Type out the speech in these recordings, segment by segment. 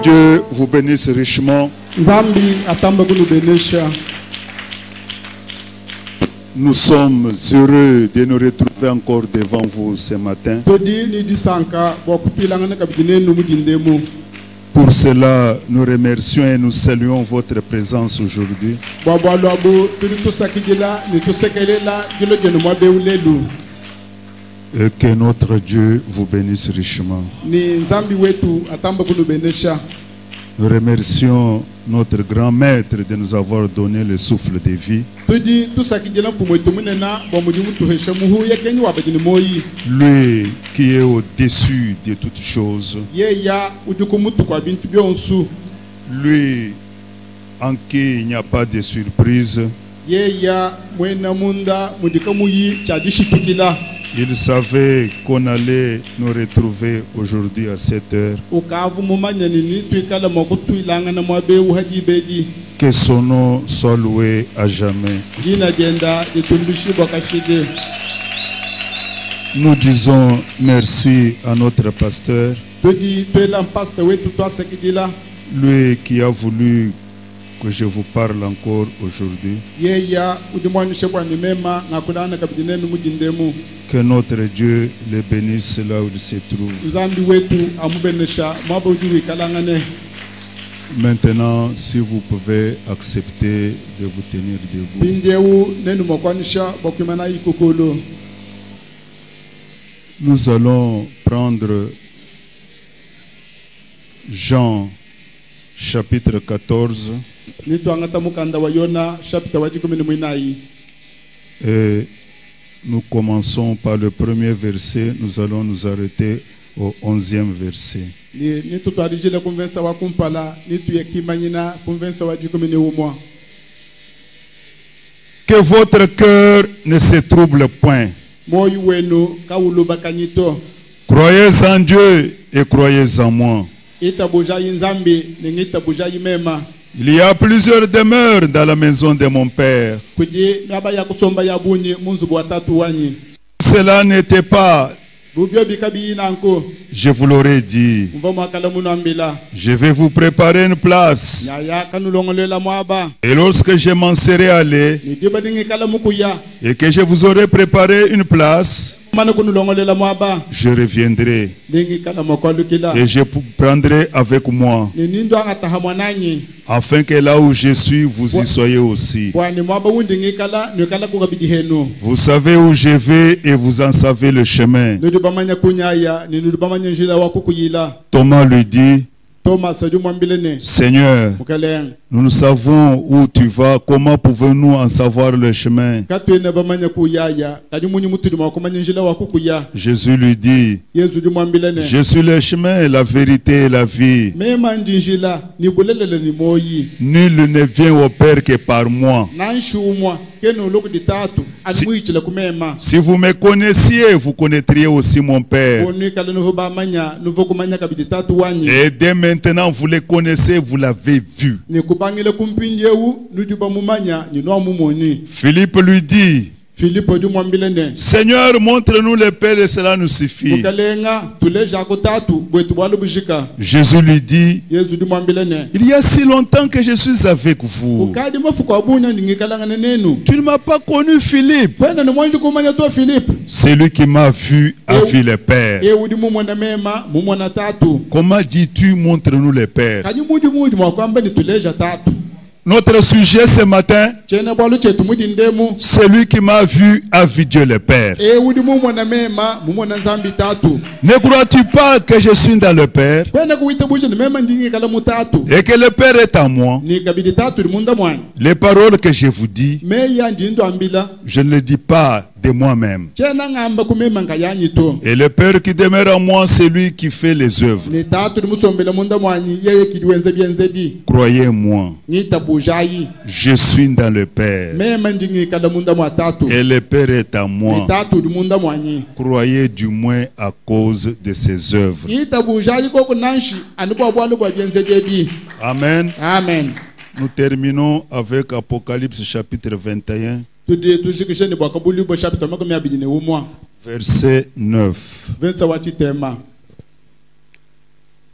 Dieu vous bénisse richement. Nous sommes heureux de nous retrouver encore devant vous ce matin. Pour cela, nous remercions et nous saluons votre présence aujourd'hui. Et que notre Dieu vous bénisse richement. Nous remercions notre grand maître de nous avoir donné le souffle de vie. Lui qui est au-dessus de toutes choses. Lui en qui il n'y a pas de surprise. Il savait qu'on allait nous retrouver aujourd'hui à cette heure. Que son nom soit loué à jamais. Nous disons merci à notre pasteur. Lui qui a voulu que je vous parle encore aujourd'hui. Que notre Dieu le bénisse là où il se trouve. Maintenant, si vous pouvez accepter de vous tenir debout. Nous allons prendre Jean chapitre 14. Et nous commençons par le premier verset. Nous allons nous arrêter au 11e verset. Que votre cœur ne se trouble point. Croyez en Dieu et croyez en moi. Il y a plusieurs demeures dans la maison de mon Père. Cela n'était pas, je vous l'aurais dit. Je vais vous préparer une place. Et lorsque je m'en serai allé et que je vous aurai préparé une place, je reviendrai et je vous prendrai avec moi, afin que là où je suis, vous y soyez aussi. Vous savez où je vais et vous en savez le chemin. Thomas lui dit: Seigneur, nous savons où tu vas, comment pouvons-nous en savoir le chemin? Jésus lui dit: je suis le chemin, la vérité et la vie. Nul ne vient au Père que par moi. Si vous me connaissiez, vous connaîtriez aussi mon Père. Et dès maintenant, vous le connaissez, vous l'avez vu. Philippe lui dit: Seigneur, montre-nous le Père et cela nous suffit. Jésus lui dit: il y a si longtemps que je suis avec vous. Tu ne m'as pas connu, Philippe. Celui qui m'a vu a vu le Père. Comment dis-tu montre-nous le Père? Notre sujet ce matin, celui qui m'a vu a vu Dieu le Père. Ne crois-tu pas que je suis dans le Père et que le Père est en moi? Les paroles que je vous dis, je ne les dis pas de moi-même. Et le Père qui demeure en moi, c'est lui qui fait les œuvres. Croyez-moi, je suis dans le Père et le Père est en moi. Croyez du moins à cause de ses œuvres. Amen. Amen. Nous terminons avec Apocalypse chapitre 21. Verset 9.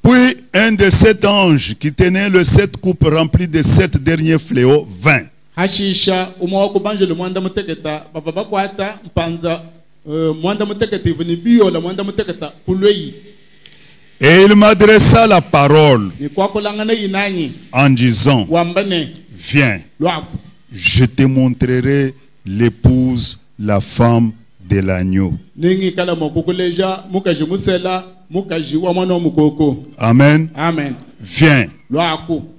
Puis un des 7 anges qui tenait les 7 coupes remplies des 7 derniers fléaux vint. Et il m'adressa la parole en disant, viens, je te montrerai l'épouse, la femme de l'agneau. Amen. Amen. Viens,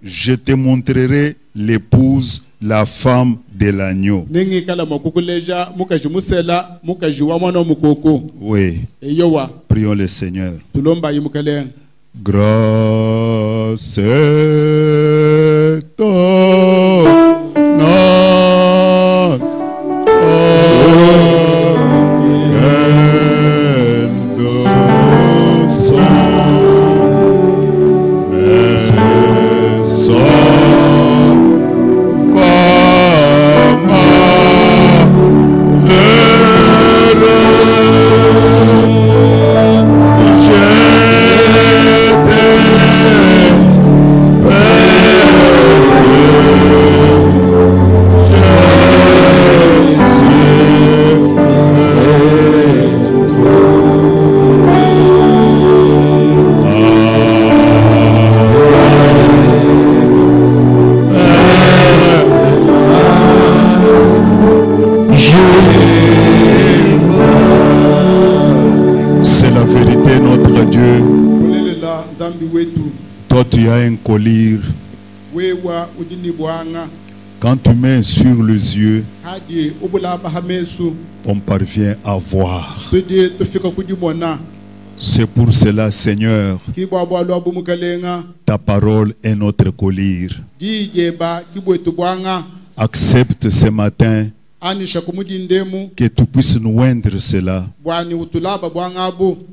je te montrerai l'épouse, la femme de l'agneau. Oui. Prions le Seigneur. Grâce est Toi, tu as un collier. Quand tu mets sur les yeux, on parvient à voir. C'est pour cela, Seigneur, ta parole est notre collier. Accepte ce matin que tu puisses nous oindre cela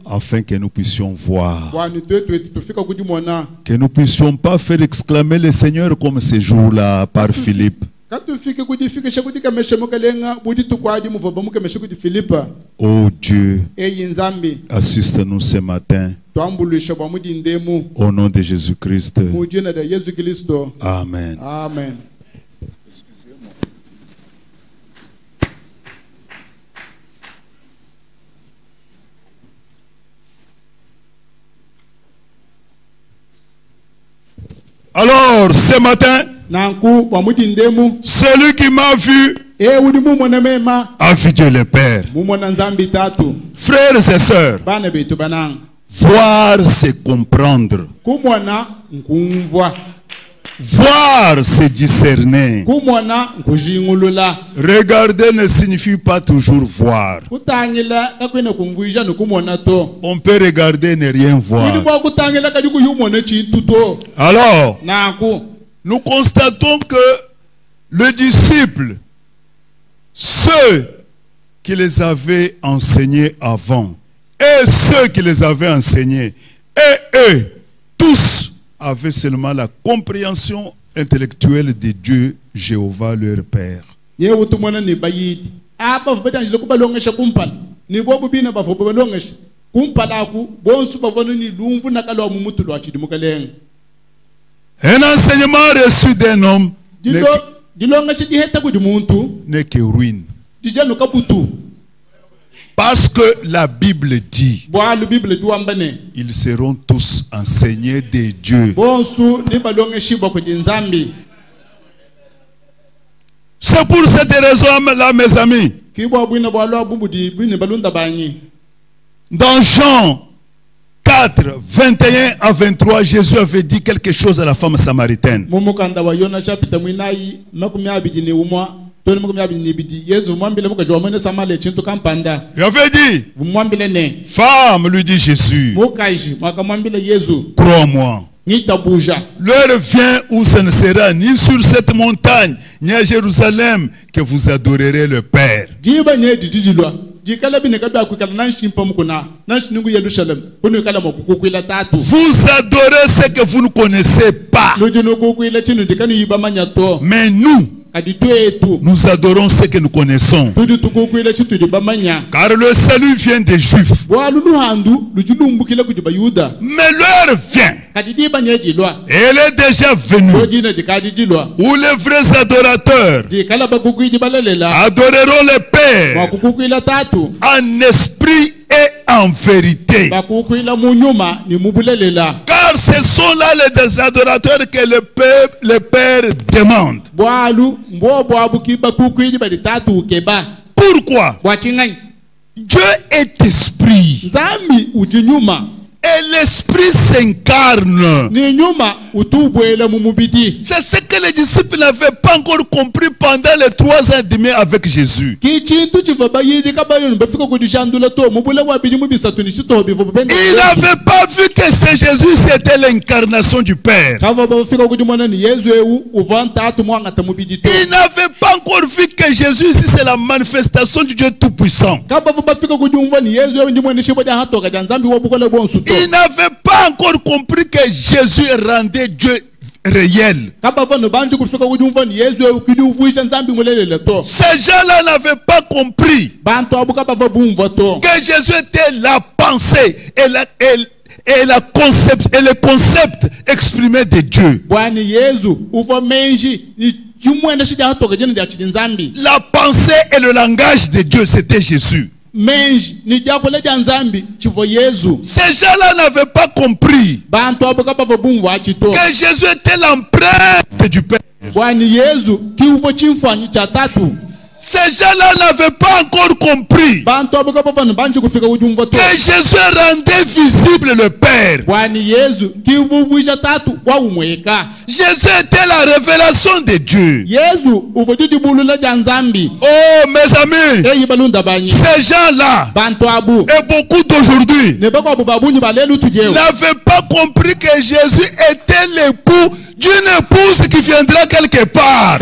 afin que nous puissions voir, que nous puissions pas faire exclamer le Seigneur comme ce jour-là par Philippe. Oh Dieu, assiste-nous ce matin au nom de Jésus-Christ. Amen. Amen. Alors, ce matin, celui qui m'a vu a vu Dieu le Père. Frères et sœurs, voir c'est comprendre. Voir c'est discerner. Regarder ne signifie pas toujours voir. On peut regarder et ne rien voir. Alors, nous constatons que le disciple, ceux qui les avaient enseignés avant et ceux qui les avaient enseignés, et eux, tous avaient seulement la compréhension intellectuelle de Dieu, Jéhovah, leur Père. Un enseignement reçu d'un homme n'est que ruine. Parce que la Bible dit, ils seront tous enseignés de Dieu. C'est pour cette raison-là, mes amis, dans Jean 4, 21 à 23, Jésus avait dit quelque chose à la femme samaritaine. Il avait dit, femme, lui dit Jésus, crois-moi, l'heure vient où ce ne sera ni sur cette montagne, ni à Jérusalem que vous adorerez le Père. Vous adorez ce que vous ne connaissez pas. Mais nous, nous adorons ce que nous connaissons. Car le salut vient des Juifs. Mais l'heure vient, elle est déjà venue, où les vrais adorateurs adoreront le Père en esprit et en vérité. Car ce sont là les adorateurs que le Père demande. Pourquoi? Dieu est esprit. Et l'esprit s'incarne. C'est ce que les disciples n'avaient pas encore compris pendant les 3 ans et demi avec Jésus. Ils n'avaient pas vu que c'est Jésus, c'était l'incarnation du Père. Ils n'avaient pas encore vu que Jésus ici c'est la manifestation du Dieu Tout-Puissant. Ils n'avaient pas encore compris que Jésus rendait Dieu réel. Ces gens-là n'avaient pas compris que Jésus était la pensée et le concept exprimé de Dieu. La pensée et le langage de Dieu, c'était Jésus. Ces gens-là n'avaient pas compris que Jésus était l'empreinte du Père. Ces gens-là n'avaient pas encore compris que Jésus rendait visible le Père. Jésus était la révélation de Dieu. Oh mes amis, ces gens-là et beaucoup d'aujourd'hui n'avaient pas compris que Jésus était l'époux d'une épouse qui viendra quelque part.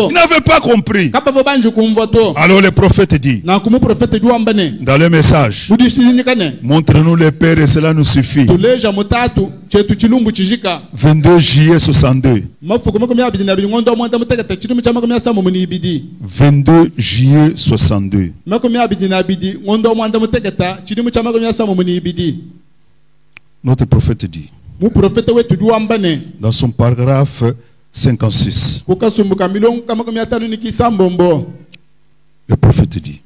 Ils n'avaient pas compris. Alors le prophète dit dans le message, montre-nous le Père et cela nous suffit. 22 juillet 62. 22 juillet 62. Notre prophète dit dans son paragraphe 56. Le prophète dit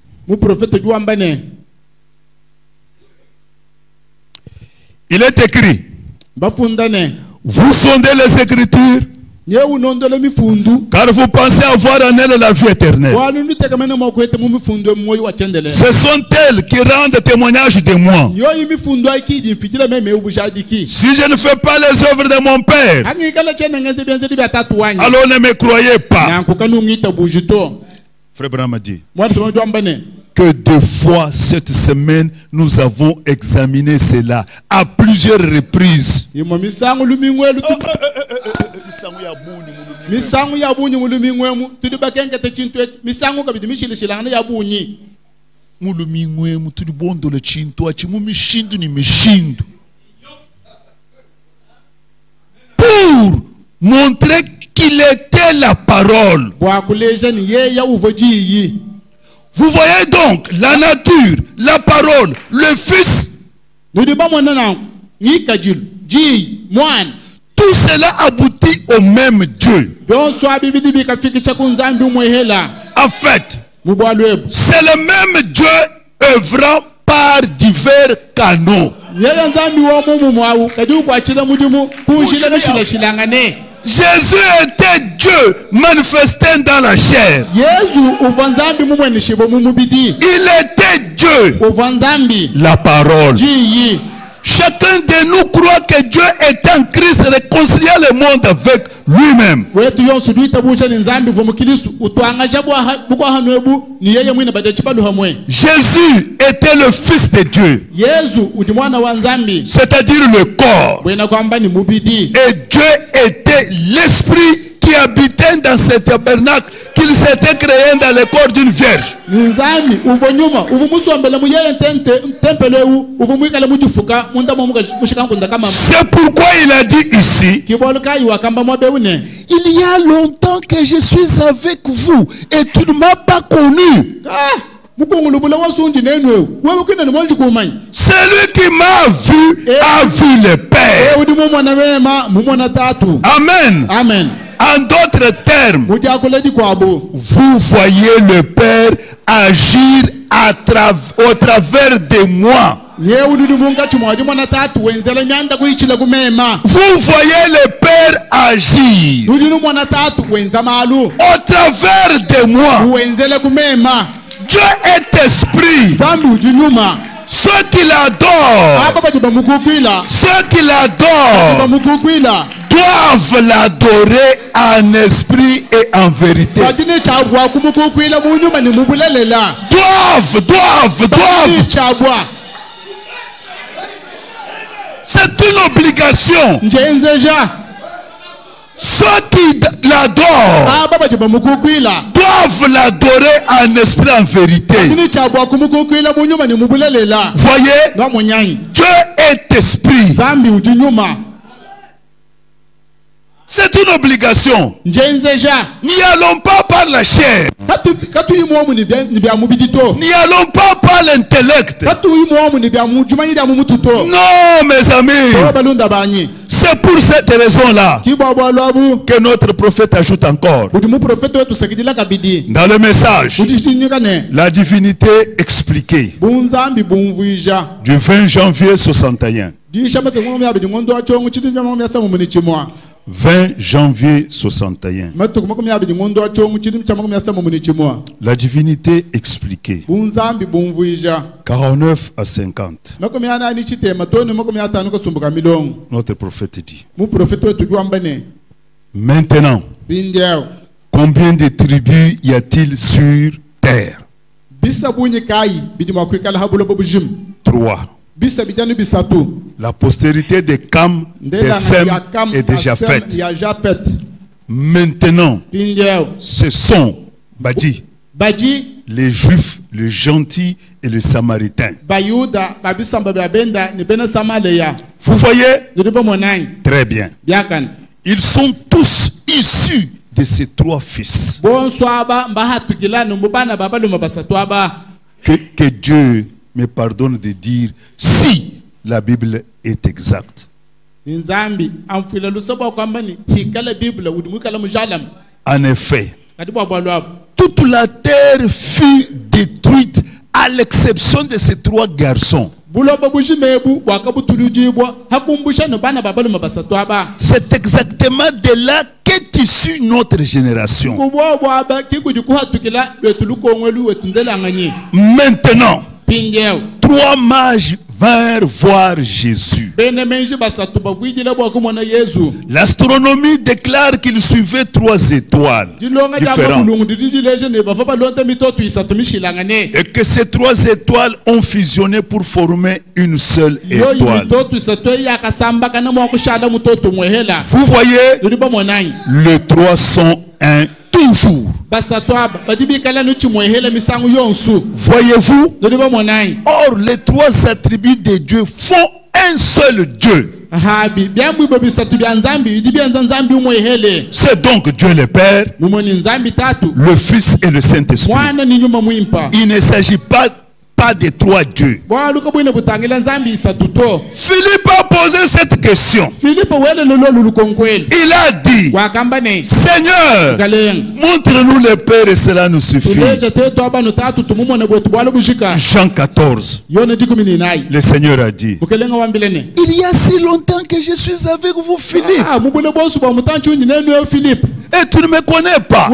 il est écrit, vous sondez les Écritures car vous pensez avoir en elle la vie éternelle. Ce sont elles qui rendent témoignage de moi. Si je ne fais pas les œuvres de mon Père, alors ne me croyez pas. Frère Branham a dit que 2 fois cette semaine nous avons examiné cela à plusieurs reprises. Pour montrer qu'il était la parole. Vous voyez donc la nature, la parole, le Fils. Tout cela aboutit au même Dieu. En fait, c'est le même Dieu œuvrant par divers canaux. Jésus était Dieu manifesté dans la chair. Il était Dieu, la parole. Chacun de nous croit que Dieu est en Christ, réconciliant le monde avec lui-même. Jésus était le Fils de Dieu, c'est-à-dire le corps. Et Dieu était l'Esprit qui habitait dans ce tabernacle qu'il s'était créé dans le corps d'une vierge. C'est pourquoi il a dit ici, il y a longtemps que je suis avec vous et tu ne m'as pas connu. Celui qui m'a vu a vu le Père. Amen. Amen. En d'autres termes, vous voyez le Père agir au travers de moi. Vous voyez le Père agir au travers de moi. Dieu est esprit. Ceux qui l'adorent, doivent l'adorer en esprit et en vérité. Doivent. C'est une obligation. Ceux qui l'adorent doivent l'adorer en esprit en vérité. Voyez, Dieu est esprit. C'est une obligation. N'y allons pas par la chair. N'y allons pas par l'intellect. Non, mes amis. C'est pour cette raison-là que notre prophète ajoute encore. Dans le message, la divinité expliquée du 20 janvier 61. 20 janvier 61. La divinité expliquée. 49 à 50. Notre prophète dit. Maintenant, combien de tribus y a-t-il sur terre? 3. La postérité de Cam, de Sem et de Japhet. Maintenant, ce sont les Juifs, les gentils et les Samaritains. Vous voyez? Très bien. Ils sont tous issus de ces 3 fils. Que Dieu me pardonne de dire si la Bible est exacte. En effet, toute la terre fut détruite à l'exception de ces 3 garçons. C'est exactement de là qu'est issue notre génération. Maintenant, 3 mages vinrent voir Jésus. L'astronomie déclare qu'il suivait 3 étoiles différentes. Et que ces 3 étoiles ont fusionné pour former une seule étoile. Vous voyez, les 3 sont un toujours. Voyez-vous? Or, les 3 attributs de Dieu font un seul Dieu. C'est donc Dieu le Père, le Fils et le Saint-Esprit. Il ne s'agit pas de 3 dieux. Philippe a posé cette question. Il a dit, Seigneur, montre-nous le Père et cela nous suffit. Jean 14. Le Seigneur a dit, il y a si longtemps que je suis avec vous, Philippe. Et tu ne me connais pas.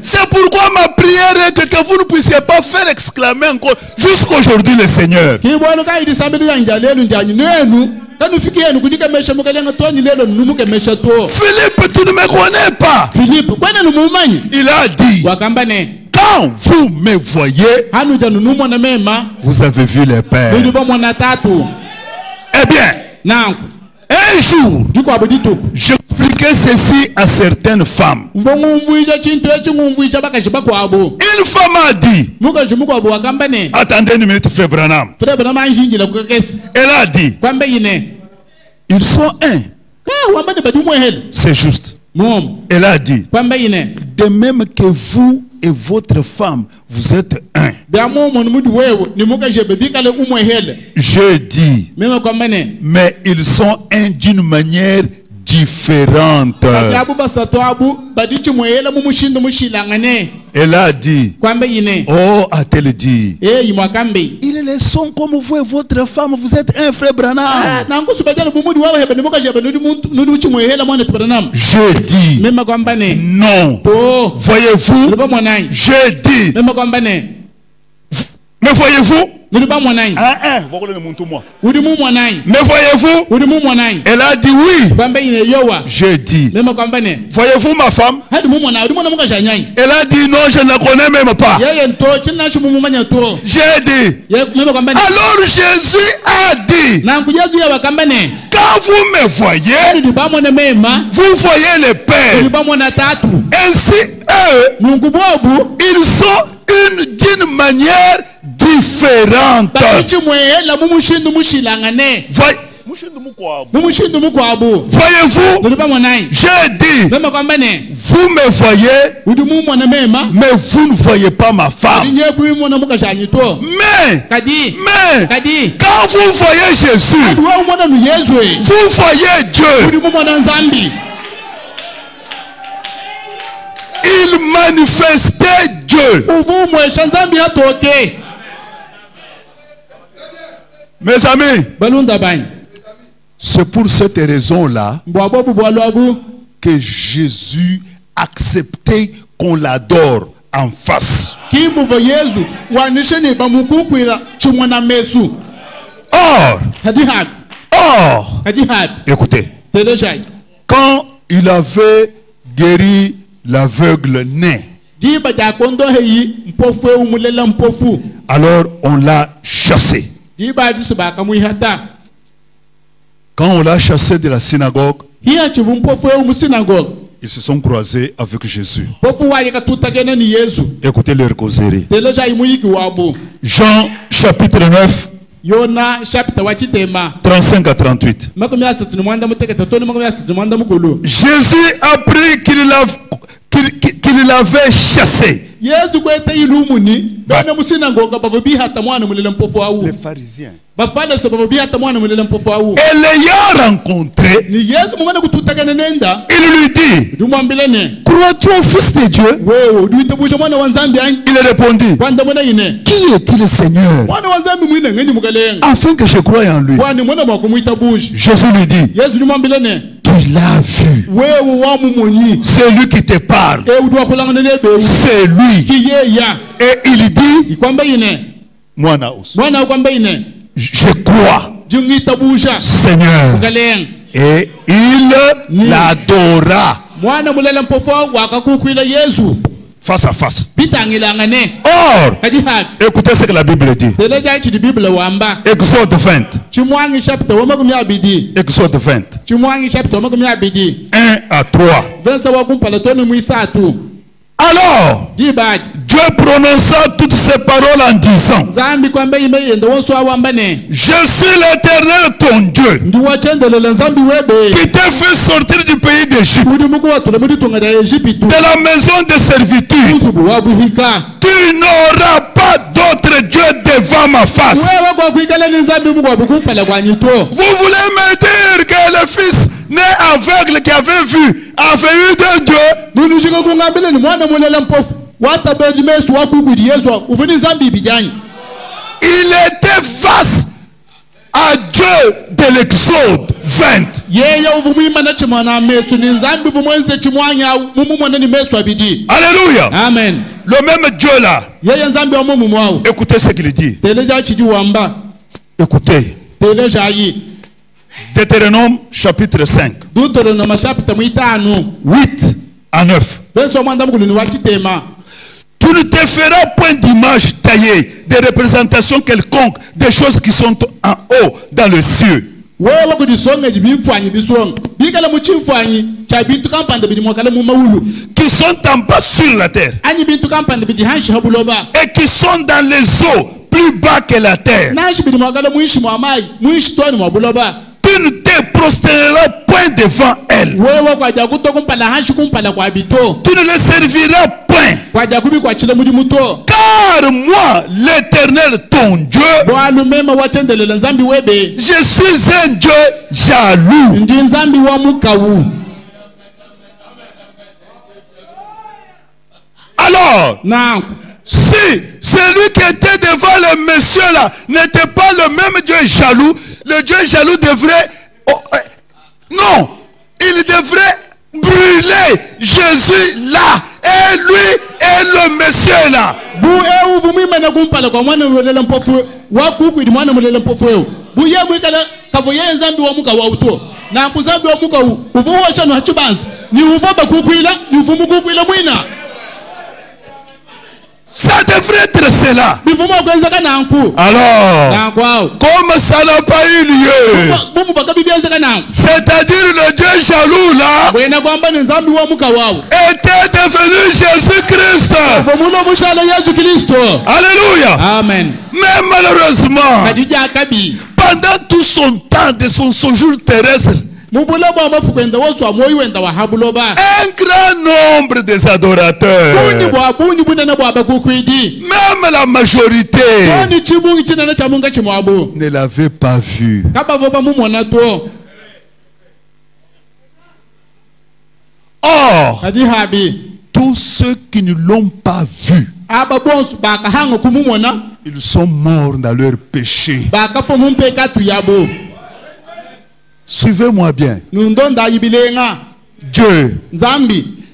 C'est pourquoi ma prière est que vous ne puissiez pas faire exclamer encore jusqu'aujourd'hui le Seigneur. Philippe, tu ne me connais pas. Il a dit, quand vous me voyez, vous avez vu le Père. Eh bien, Un jour, j'expliquais ceci à certaines femmes. Une femme a dit, attendez une minute, Frère Branham. Elle a dit, ils sont un. C'est juste. Elle a dit, de même que vous et votre femme, vous êtes un. Je dis, mais ils sont un d'une manière différente. Elle a dit, oh, a-t-elle dit, ils le sont comme vous et votre femme, vous êtes un, Frère Branham. Je dis, non. Voyez-vous, je dis, mais voyez-vous, mais voyez-vous, elle a dit oui. Je dis, voyez-vous ma femme? Elle a dit non, je ne la connais même pas. J'ai dit, alors Jésus a dit, quand vous me voyez, vous voyez le Père. Ainsi eux, ils sont d'une manière différente. Voyez-vous, j'ai dit, vous me voyez, mais vous ne voyez pas ma femme. Mais quand vous voyez Jésus, vous voyez Dieu. Il manifestait Dieu. Mes amis, c'est pour cette raison-là que Jésus acceptait qu'on l'adore en face. Or, écoutez, quand il avait guéri l'aveugle né, alors on l'a chassé. Quand on l'a chassé de la synagogue, ils se sont croisés avec Jésus. Écoutez leur causerie. Jean chapitre 9, 35 à 38. Jésus a appris qu'il l'avait chassé. Les pharisiens. Et l'ayant rencontré, il lui dit, crois-tu au Fils de Dieu? Il répondit, qui est-il le Seigneur, afin que je croie en lui? Jésus lui dit, tu l'as vu. C'est lui qui te parle. C'est lui. Et il dit, je crois, Seigneur. Et il l'adora. Face à face. Or, écoutez ce que la Bible dit. Exode 20. Exode 20. 1 à 3. Alors, Dieu prononça toutes ces paroles en disant, je suis l'Éternel ton Dieu, qui t'a fait sortir du pays d'Égypte, de la maison de servitude. Tu n'auras pas d'autre Dieu devant ma face. Vous voulez me dire que le fils né aveugle qui avait vu avait eu de Dieu? Il était face à Dieu de l'Exode 20. Alléluia. Amen. Le même Dieu là. Écoutez ce qu'il dit. Écoutez. Deutéronome chapitre 5. 8 à 9. Tu ne te feras point d'image taillée, de représentation quelconque des choses qui sont en haut dans le cieux, wewe kudisonga jibimfwanyi bisonga bikala muchimfwanyi cha bintu kampande bidi mwakala mu mawulu qui sont en bas sur la terre ani bintu kampande bidi hanshi habuloba et qui sont dans les eaux plus bas que la terre. nashi bidi mwakala muishi mwamai muishi toni mwabuloba Tu ne te prosterneras point devant elle. wewe kwa jakuto kumpala hanshi kumpala kwa bito Tu ne les serviras point. kwa jakubi kwa chile mudi muto Car moi, l'Éternel, ton Dieu, bwana mema watendelela nzambi webe je suis un Dieu jaloux. ndi nzambi wa mukawu. Alors, na si celui qui était devant le monsieur là n'était pas le même Dieu jaloux, le Dieu jaloux devrait... non, il devrait brûler Jésus là. Et lui et le monsieur là. bu eu vumi mena kumpala kwa mwana mulele mpofu wa kuku idi mwana mulele mpofu bu ye mwikala kavo ye nzambi wa muka wa uto na kuzambi wa muka uvu wa shano hachibanza ni uvaba kukuila ni uvumu kukuila mwina. Ça devrait être cela. Alors, comme ça n'a pas eu lieu, c'est-à-dire le Dieu jaloux là était devenu Jésus-Christ. Alléluia. Amen. Mais malheureusement, pendant tout son temps de son séjour terrestre, un grand nombre des adorateurs, même la majorité, ne l'avait pas vu. Or, tous ceux qui ne l'ont pas vu, ils sont morts dans leur péché. Suivez-moi bien. Dieu,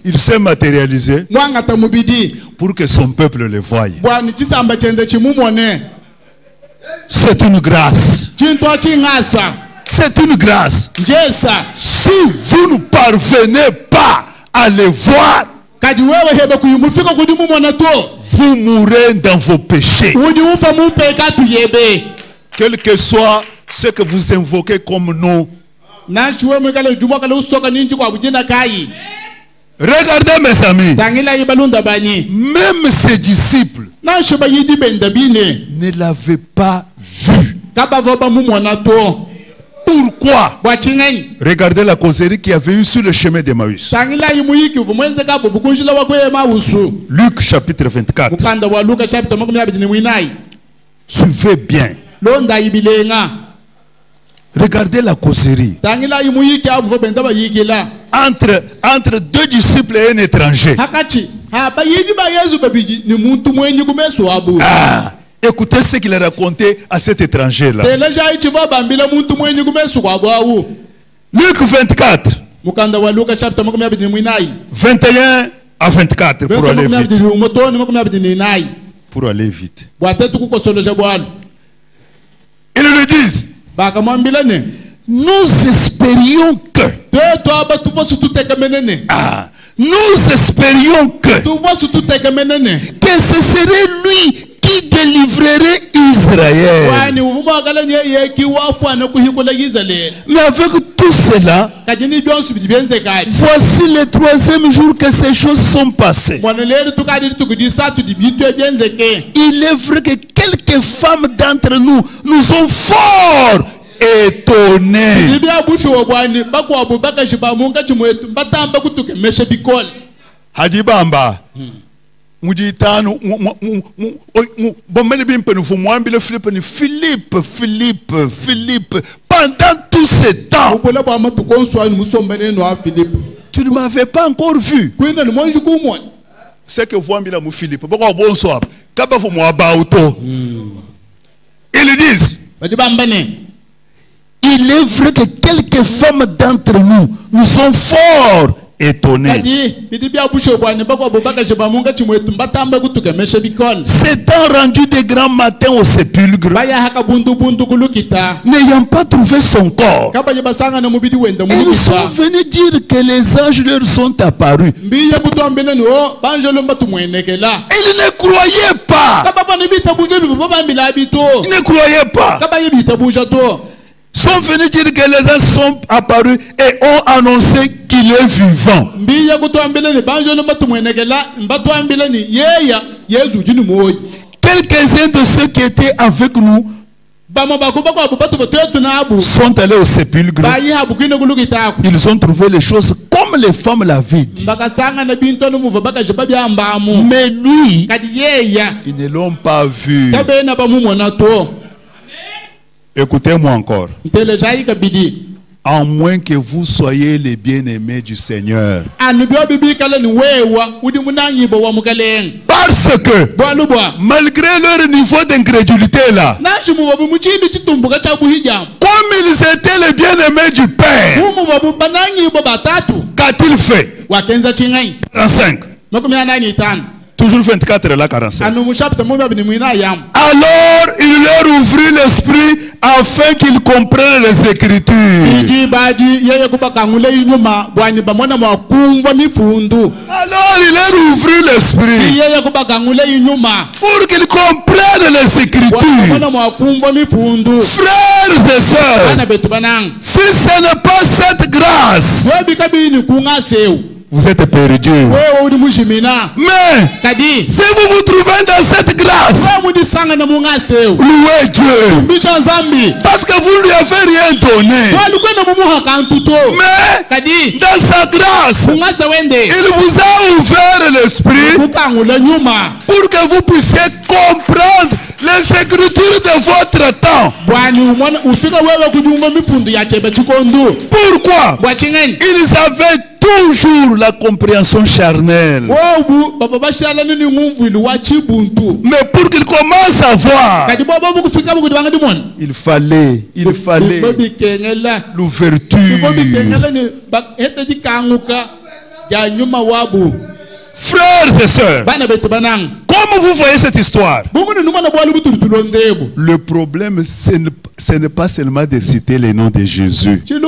il s'est matérialisé pour que son peuple le voie. C'est une grâce. C'est une grâce. Si vous ne parvenez pas à le voir, vous mourrez dans vos péchés. Quel que soit ce que vous invoquez comme nom. Regardez mes amis, même ses disciples ne l'avaient pas vu. Pourquoi? Regardez la causerie qu'il y avait eu sur le chemin d'Emmaüs. Luc chapitre 24. Suivez bien. Regardez la causerie entre deux disciples et un étranger. Écoutez ce qu'il a raconté à cet étranger-là. Luc 24. 21 à 24 pour aller vite. Pour aller vite. Ils le disent. Nous espérions que. Nous espérions que ce serait lui qui délivrerait Israël. Mais avec tout cela, voici le troisième jour que ces choses sont passées. Il est vrai que quelques femmes d'entre nous nous ont fort étonnés. Hadibamba. Philippe. Pendant tout ce temps, tu ne m'avais pas encore vu. C'est que vous avez vu Philippe. Ils disent, il est vrai que quelques femmes d'entre nous nous sont fort étonnés. S'étant rendu de grand matin au sépulcre, n'ayant pas trouvé son corps, ils sont venus dire que les anges leur sont apparus. Ils ne croyaient pas. Ils ne croyaient pas. sont venus dire que les anges sont apparus et ont annoncé qu'il est vivant. Quelques-uns de ceux qui étaient avec nous sont allés au sépulcre. Ils ont trouvé les choses comme les femmes l'avaient dit. Mais lui, ils ne l'ont pas vu. Écoutez-moi encore. À moins que vous soyez les bien-aimés du Seigneur. Parce que, malgré leur niveau d'incrédulité là, comme ils étaient les bien-aimés du Père, qu'a-t-il fait? 45. Toujours 24 là, 45. Alors il leur ouvrit l'esprit afin qu'ils comprennent les Écritures. Alors il leur ouvrit l'esprit pour qu'ils comprennent les Écritures. Frères et sœurs, si ce n'est pas cette grâce, vous êtes perdus. Mais si vous vous trouvez dans cette grâce, louez Dieu. Parce que vous ne lui avez rien donné. Mais dans sa grâce, il vous a ouvert l'esprit pour que vous puissiez comprendre les Écritures de votre temps. Pourquoi? Ils avaient toujours la compréhension charnelle. Mais pour qu'ils commencent à voir, il fallait l'ouverture. Frères et sœurs, comme vous voyez cette histoire, le problème ce n'est pas seulement de citer les noms de Jésus. Comme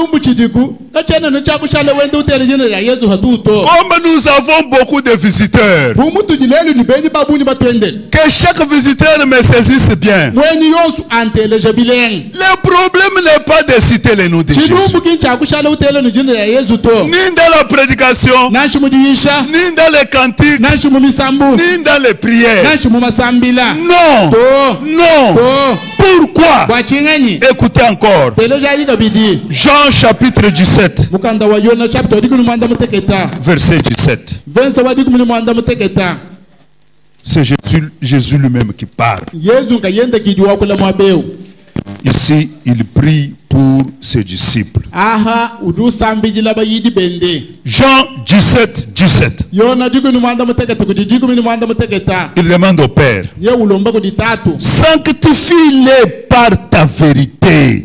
nous avons beaucoup de visiteurs, que chaque visiteur me saisisse bien. Le problème n'est pas de citer les noms de Jésus, ni dans la prédication, ni dans les cantiques, ni dans les prières. Non, non. Pourquoi? Écoutez encore. Jean chapitre 17. Verset 17. C'est Jésus lui-même qui parle. Ici, il prie pour ses disciples. Jean 17, 17. Il demande au Père, sanctifie-les par ta vérité.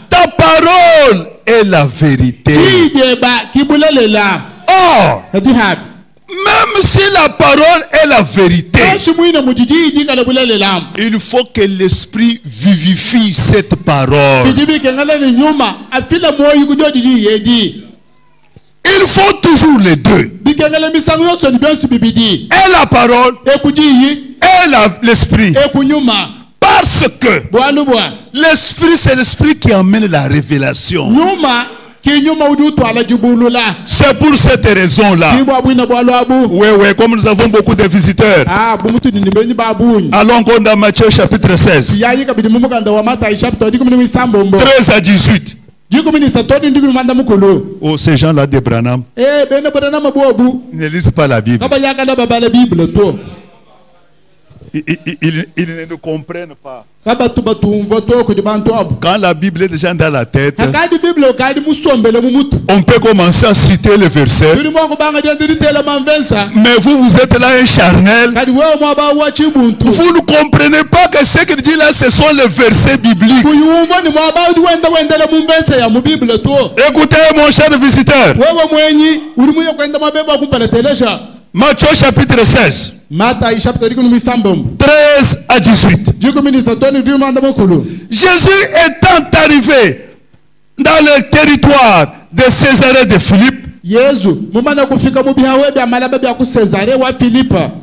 Ta parole est la vérité. Or, même si la parole est la vérité, il faut que l'esprit vivifie cette parole. Il faut toujours les deux. Et la parole et l'esprit. Parce que l'esprit, c'est l'esprit qui amène la révélation. C'est pour cette raison-là. Oui, comme nous avons beaucoup de visiteurs. Allons dans Matthieu chapitre 16. 13 à 18. Oh, ces gens-là de Branham, ils ne lisent pas la Bible. Ils ne comprennent pas. Quand la Bible est déjà dans la tête, on peut commencer à citer les versets. Mais vous êtes là un charnel. Vous ne comprenez pas que ce qu'il dit là, ce sont les versets bibliques. Écoutez, mon cher visiteur. Matthieu chapitre 16. 13 à 18. Jésus étant arrivé dans le territoire de Césarée de Philippe,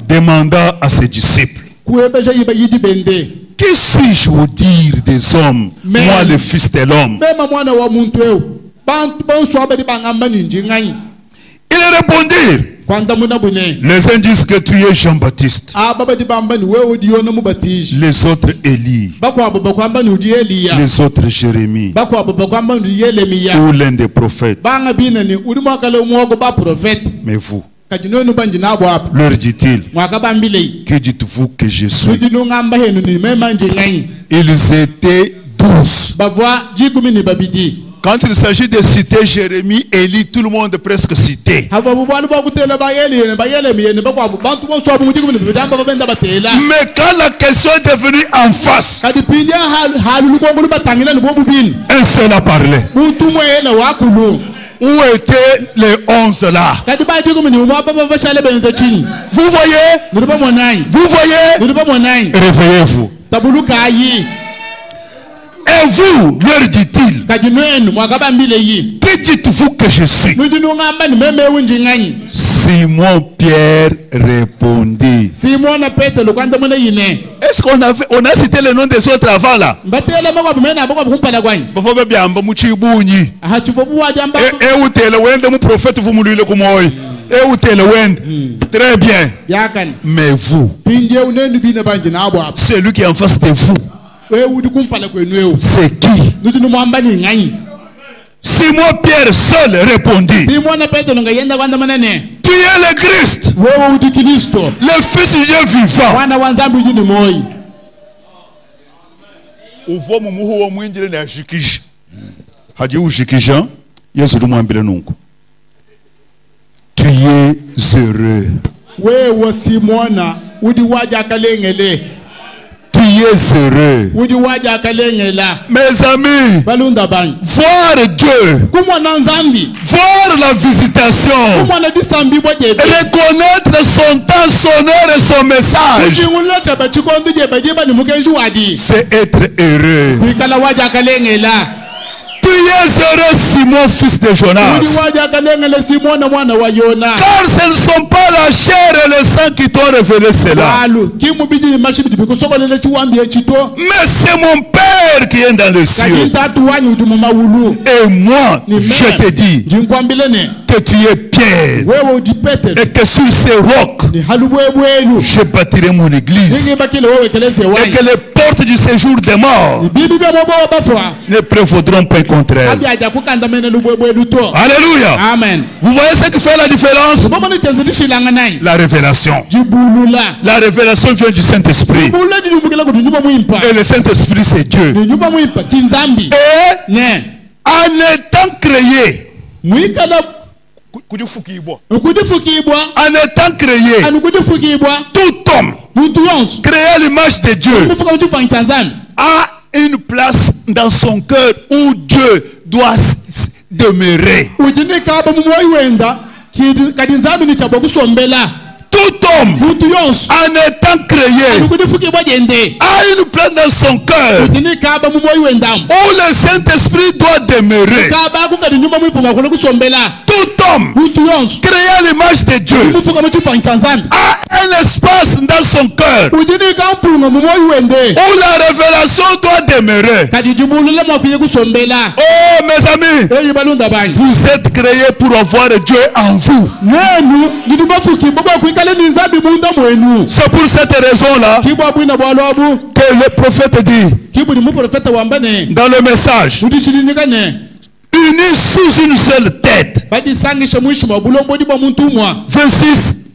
demanda à ses disciples, Qui suis-je au dire des hommes? Moi, le fils de l'homme. Il répondit. Les uns disent que tu es Jean-Baptiste. Les autres Élie. Les autres Jérémie. Ou l'un des prophètes. Mais vous, leur dit-il, que dites-vous que je suis? Ils étaient 12. Quand il s'agit de citer Jérémie, Élie, tout le monde presque cité. Mais quand la question est devenue en face, un seul a parlé. Où étaient les 11 là? Vous voyez? Vous voyez? Réveillez-vous. Et vous, leur dit-il, que dites-vous que je suis? Simon-Pierre répondit. Est-ce qu'on a cité le nom des autres avant là? Très bien. Mais vous, celui qui est en face de vous, c'est qui? Simon-Pierre seul répondit. Tu es le Christ, le Fils du Dieu vivant. Tu es heureux. Tu es heureux. Mes amis, voir Dieu, voir la visitation, reconnaître son temps, son heure et son message, c'est être heureux. Tu es heureux, Simon, fils de Jonas. Car ce ne sont pas la chair et le sang qui t'ont révélé cela, mais c'est mon Père qui est dans les cieux. Et moi, je te dis que tu es Pierre, et que sur ces rocs je bâtirai mon église, et que les portes du séjour des morts ne prévaudront pas contraire. Alléluia. Amen. Vous voyez ce qui fait la différence? La révélation. La révélation vient du Saint-Esprit. Et le Saint-Esprit, c'est Dieu. Et en étant créé, en étant créé, tout homme créé à l'image de Dieu a une place dans son cœur où Dieu doit demeurer. Tout homme, en étant créé, a une place dans son cœur où le Saint-Esprit doit demeurer. Tout homme, créé à l'image de Dieu, a un espace dans son cœur où la révélation doit demeurer. Oh mes amis, vous êtes créés pour avoir Dieu en vous. C'est pour cette raison-là que le prophète dit dans le message, unis sous une seule tête. 26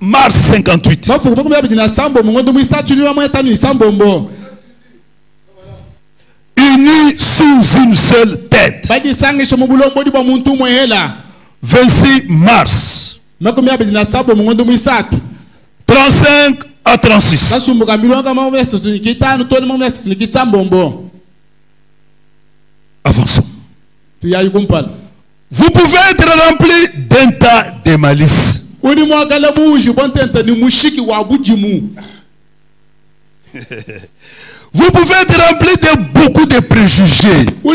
mars 58. Unis sous une seule tête. 26 mars 35 à 36. Avançons. Vous pouvez être rempli d'un tas de malice. Vous pouvez être rempli de beaucoup de préjugés. En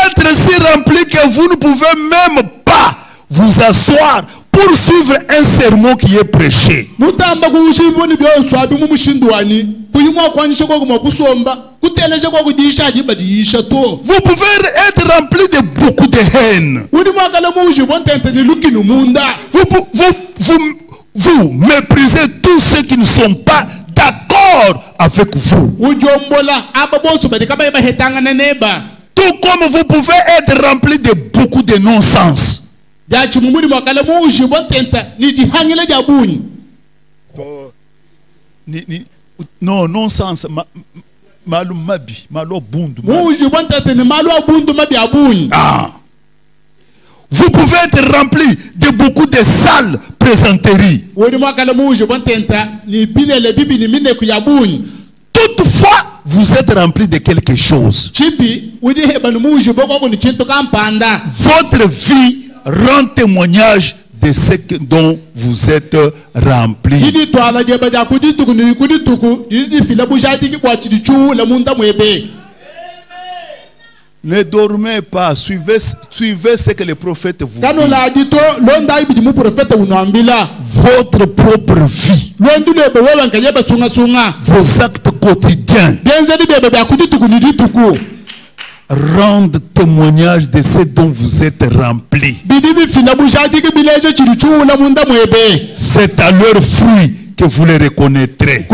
être si rempli que vous ne pouvez même pas vous asseoir poursuivre un sermon qui est prêché. Vous pouvez être rempli de beaucoup de haine. Vous méprisez tous ceux qui ne sont pas d'accord avec vous. Tout comme vous pouvez être rempli de beaucoup de non-sens. Non, non-sens. Ah. Vous pouvez être rempli de beaucoup de sales plaisanteries. Toutefois, vous êtes rempli de quelque chose. Votre vie rend témoignage de ce dont vous êtes rempli. Ne dormez pas, suivez ce que les prophètes vous disent. Votre propre vie, vos actes quotidiens rendent témoignage de ce dont vous êtes rempli. C'est à leur fruit que vous les reconnaîtrez.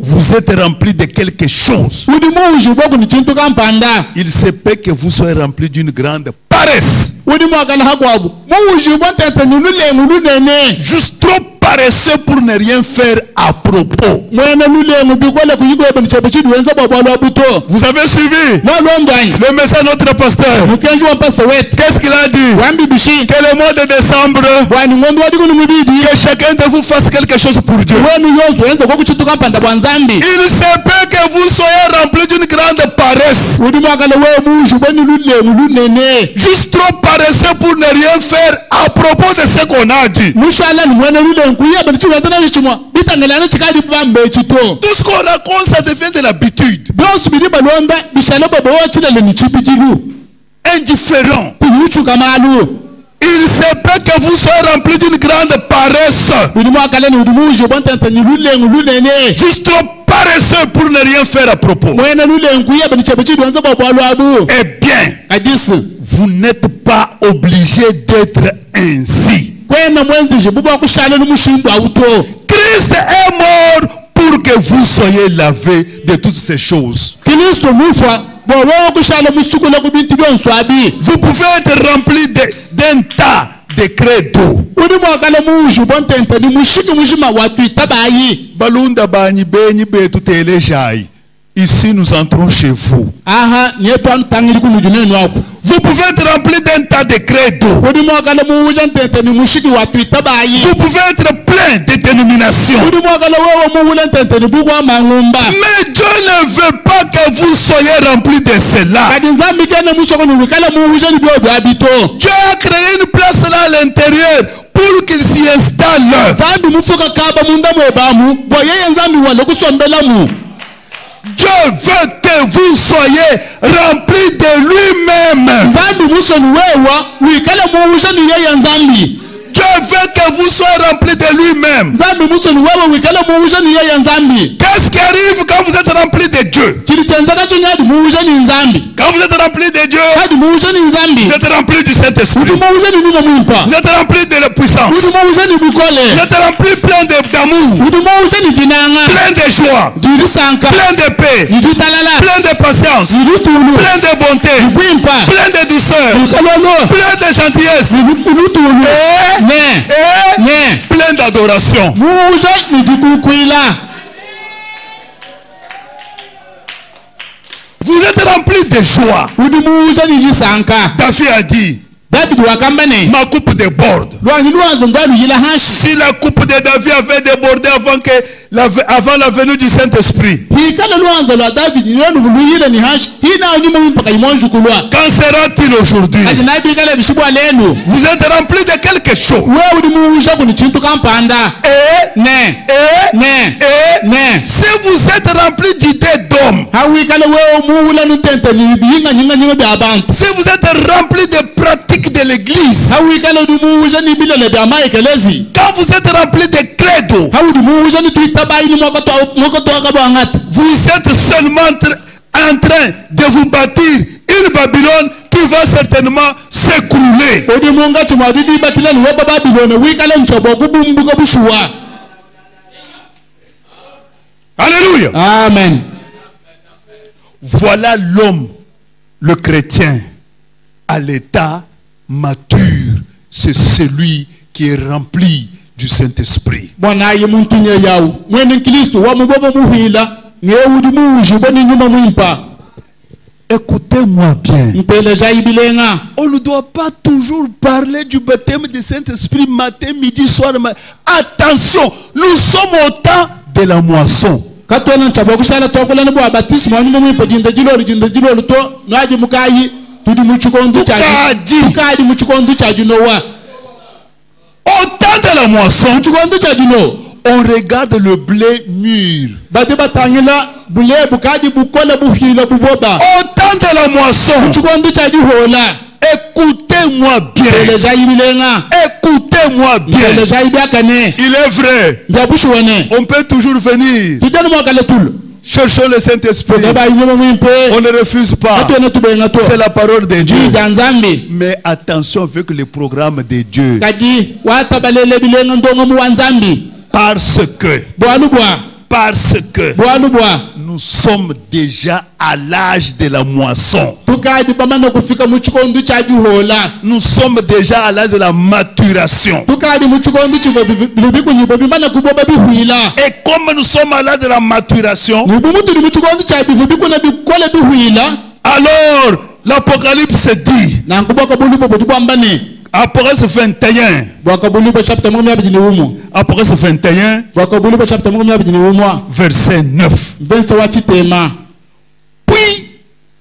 Vous êtes rempli de quelque chose. Il se peut que vous soyez rempli d'une grande paresse. Juste trop paresseux pour ne rien faire à propos. Vous avez suivi le message de notre pasteur. Qu'est-ce qu'il a dit? Que le mois de décembre, que chacun de vous fasse quelque chose pour Dieu. Il se peut que vous soyez rempli d'une grande paresse. Juste trop paresseux pour ne rien faire à propos de ce qu'on a dit. Tout ce qu'on raconte, ça devient de l'habitude. Indifférent. Il se peut que vous soyez rempli d'une grande paresse. Juste trop paresseux pour ne rien faire à propos. Eh bien, vous n'êtes pas obligé d'être ainsi. Christ est mort pour que vous soyez lavés de toutes ces choses. Vous pouvez être rempli d'un tas de craies d'eau. Ici, nous entrons chez vous. Vous pouvez être rempli d'un tas de craies d'eau. Vous pouvez être plein de dénominations. Mais Dieu ne veut pas que vous soyez rempli de cela. Dieu a créé une place là à l'intérieur pour qu'il s'y installe. Dieu veut que vous soyez remplis de lui-même. Dieu veut que vous soyez remplis de lui-même. Qu'est-ce qui arrive quand vous êtes remplis de Dieu? Quand vous êtes remplis de Dieu, vous êtes remplis du Saint-Esprit. Vous êtes remplis de la puissance. Vous êtes remplis plein d'amour, plein de joie, plein de paix, plein de patience, plein de bonté, plein de douceur, plein de gentillesse et plein d'adoration. Vous êtes remplis de joie. David a dit, ma coupe déborde. Si la coupe de David avait débordé avant la venue du Saint-Esprit, qu'en sera-t-il aujourd'hui? Vous êtes remplis de quelque chose. Si vous êtes remplis d'idées d'hommes, si vous êtes remplis de pratiques de l'église, l'église, quand vous êtes rempli de credo, vous êtes seulement en train de vous bâtir une Babylone qui va certainement s'écrouler. Alléluia. Amen. Voilà l'homme, le chrétien, à l'état mature. C'est celui qui est rempli du Saint-Esprit. Écoutez-moi bien. On ne doit pas toujours parler du baptême du Saint-Esprit matin, midi, soir. Attention, nous sommes au temps de la moisson. Au temps de la moisson, on regarde le blé mûr. Au temps de la moisson, écoutez-moi bien. Écoutez-moi bien. Il est vrai. On peut toujours venir. Cherchons le Saint-Esprit. On ne refuse pas. C'est la parole de Dieu. Mais attention avec le programme de Dieu. Parce que nous sommes déjà à l'âge de la moisson. Nous sommes déjà à l'âge de la maturation. Et comme nous sommes à l'âge de la maturation, alors l'Apocalypse dit, Apocalypse 21, Apocalypse 21, verset 9. Puis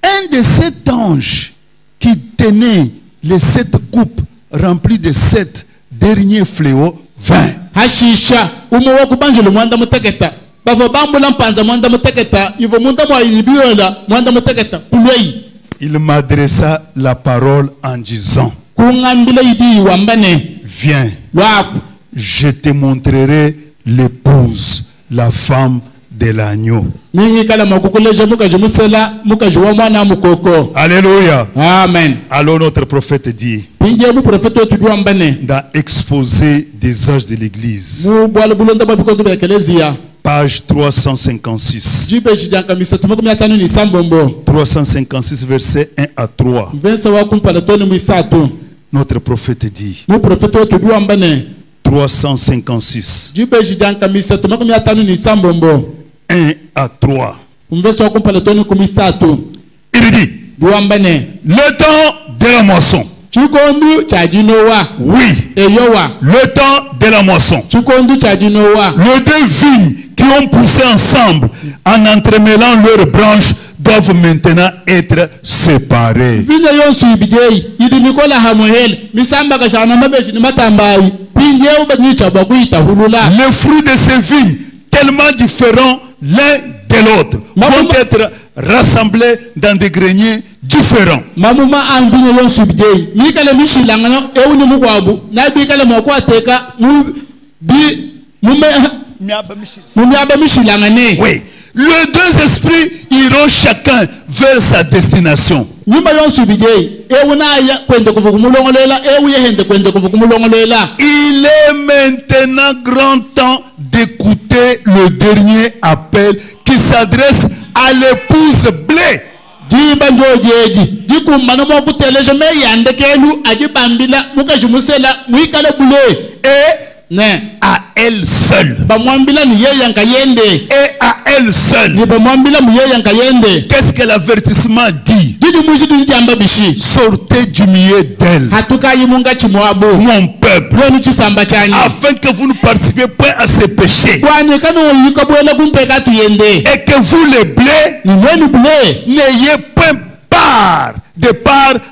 un de ces anges qui tenait les 7 coupes remplies de 7 derniers fléaux vint. Il m'adressa la parole en disant, viens, je te montrerai l'épouse, la femme de l'agneau. Alléluia. Amen. Alors notre prophète dit, dans Exposé des âges de l'Église, page 356. 356 versets 1 à 3. Notre prophète dit, 356 1 à 3. Il dit, le temps de la moisson. Oui, le temps de la moisson. Les 2 vignes qui ont poussé ensemble en entremêlant leurs branches doivent maintenant être séparées. Les fruits de ces vignes, tellement différents l'un de l'autre, vont être rassemblés dans des greniers différents. Oui. Les 2 esprits iront chacun vers sa destination. Il est maintenant grand temps d'écouter le dernier appel qui s'adresse à l'épouse blé. Et à elle seule. Et à elle seule. Qu'est-ce que l'avertissement dit? Sortez du milieu d'elle, mon peuple, afin que vous ne participez point à ces péchés. Et que vous les blés n'ayez point part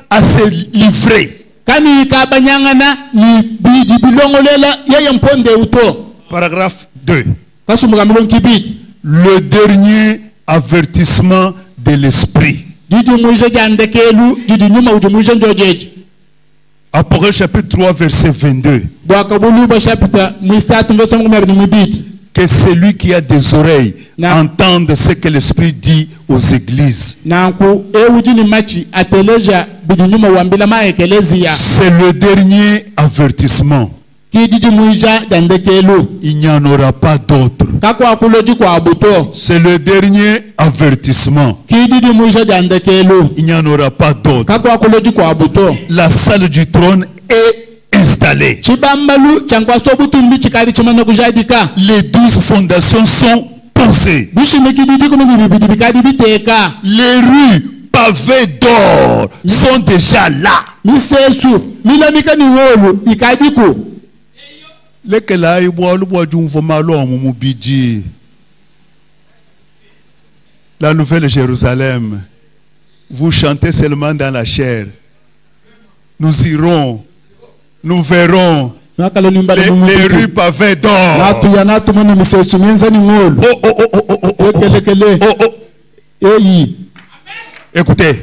à se livrer. Paragraphe 2. Le dernier avertissement de l'esprit. Apocalypse chapitre 3 verset 22. Que celui qui a des oreilles entende ce que l'Esprit dit aux églises. C'est le dernier avertissement. Il n'y en aura pas d'autre. C'est le dernier avertissement. Il n'y en aura pas d'autre. La salle du trône est installée. Les 12 fondations sont posées. Les rues pavées d'or sont déjà là. La Nouvelle Jérusalem, vous chantez seulement dans la chair. Nous irons, nous verrons les rues pavées d'or. Écoutez.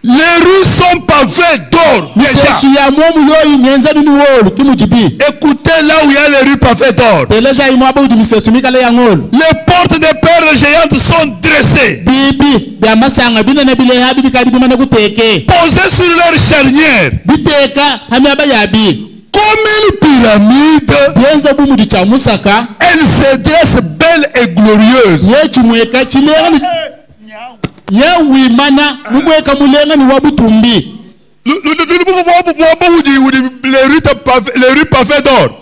Les rues sont pavées d'or. Écoutez là où il y a les rues pavées d'or. Les portes des perles géantes sont dressées. Posées sur leur charnière. Comme une pyramide. Elle se dresse belle et glorieuse. Les rues pavées d'or.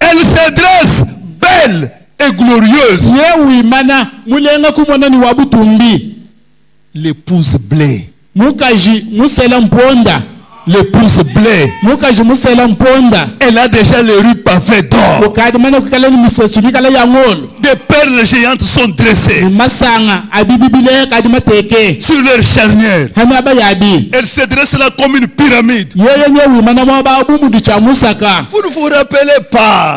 Elle se dresse belle et glorieuse. L'épouse blé. L'épouse blé. Elle a déjà les rues pavées d'or. Des perles géantes sont dressées sur leur charnière. Elle se dresse là comme une pyramide. Vous ne vous rappelez pas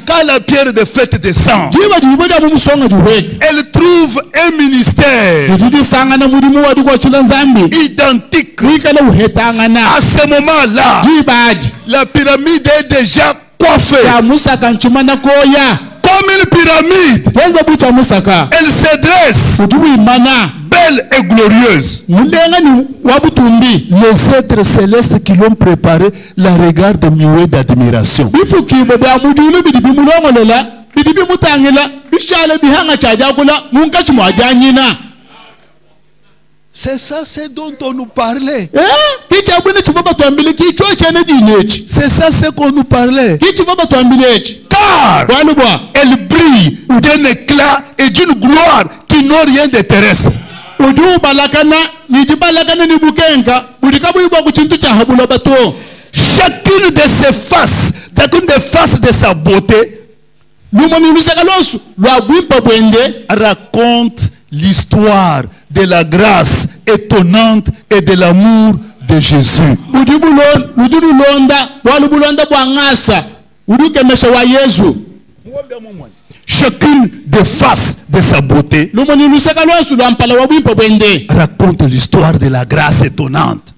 quand la pierre de fête descend, elle trouve un ministère identique. À ce moment-là, la pyramide est déjà coiffée comme une pyramide. Elle se dresse belle et glorieuse. Les êtres célestes qui l'ont préparé la regardent muets d'admiration. C'est ça, c'est dont on nous parlait. C'est ça, c'est qu'on nous parlait. Car elle brille d'un éclat et d'une gloire qui n'ont rien de terrestre. Chacune de ses faces, chacune des faces de sa beauté raconte l'histoire de la grâce étonnante et de l'amour de Jésus. Chacune des faces de sa beauté raconte l'histoire de la grâce étonnante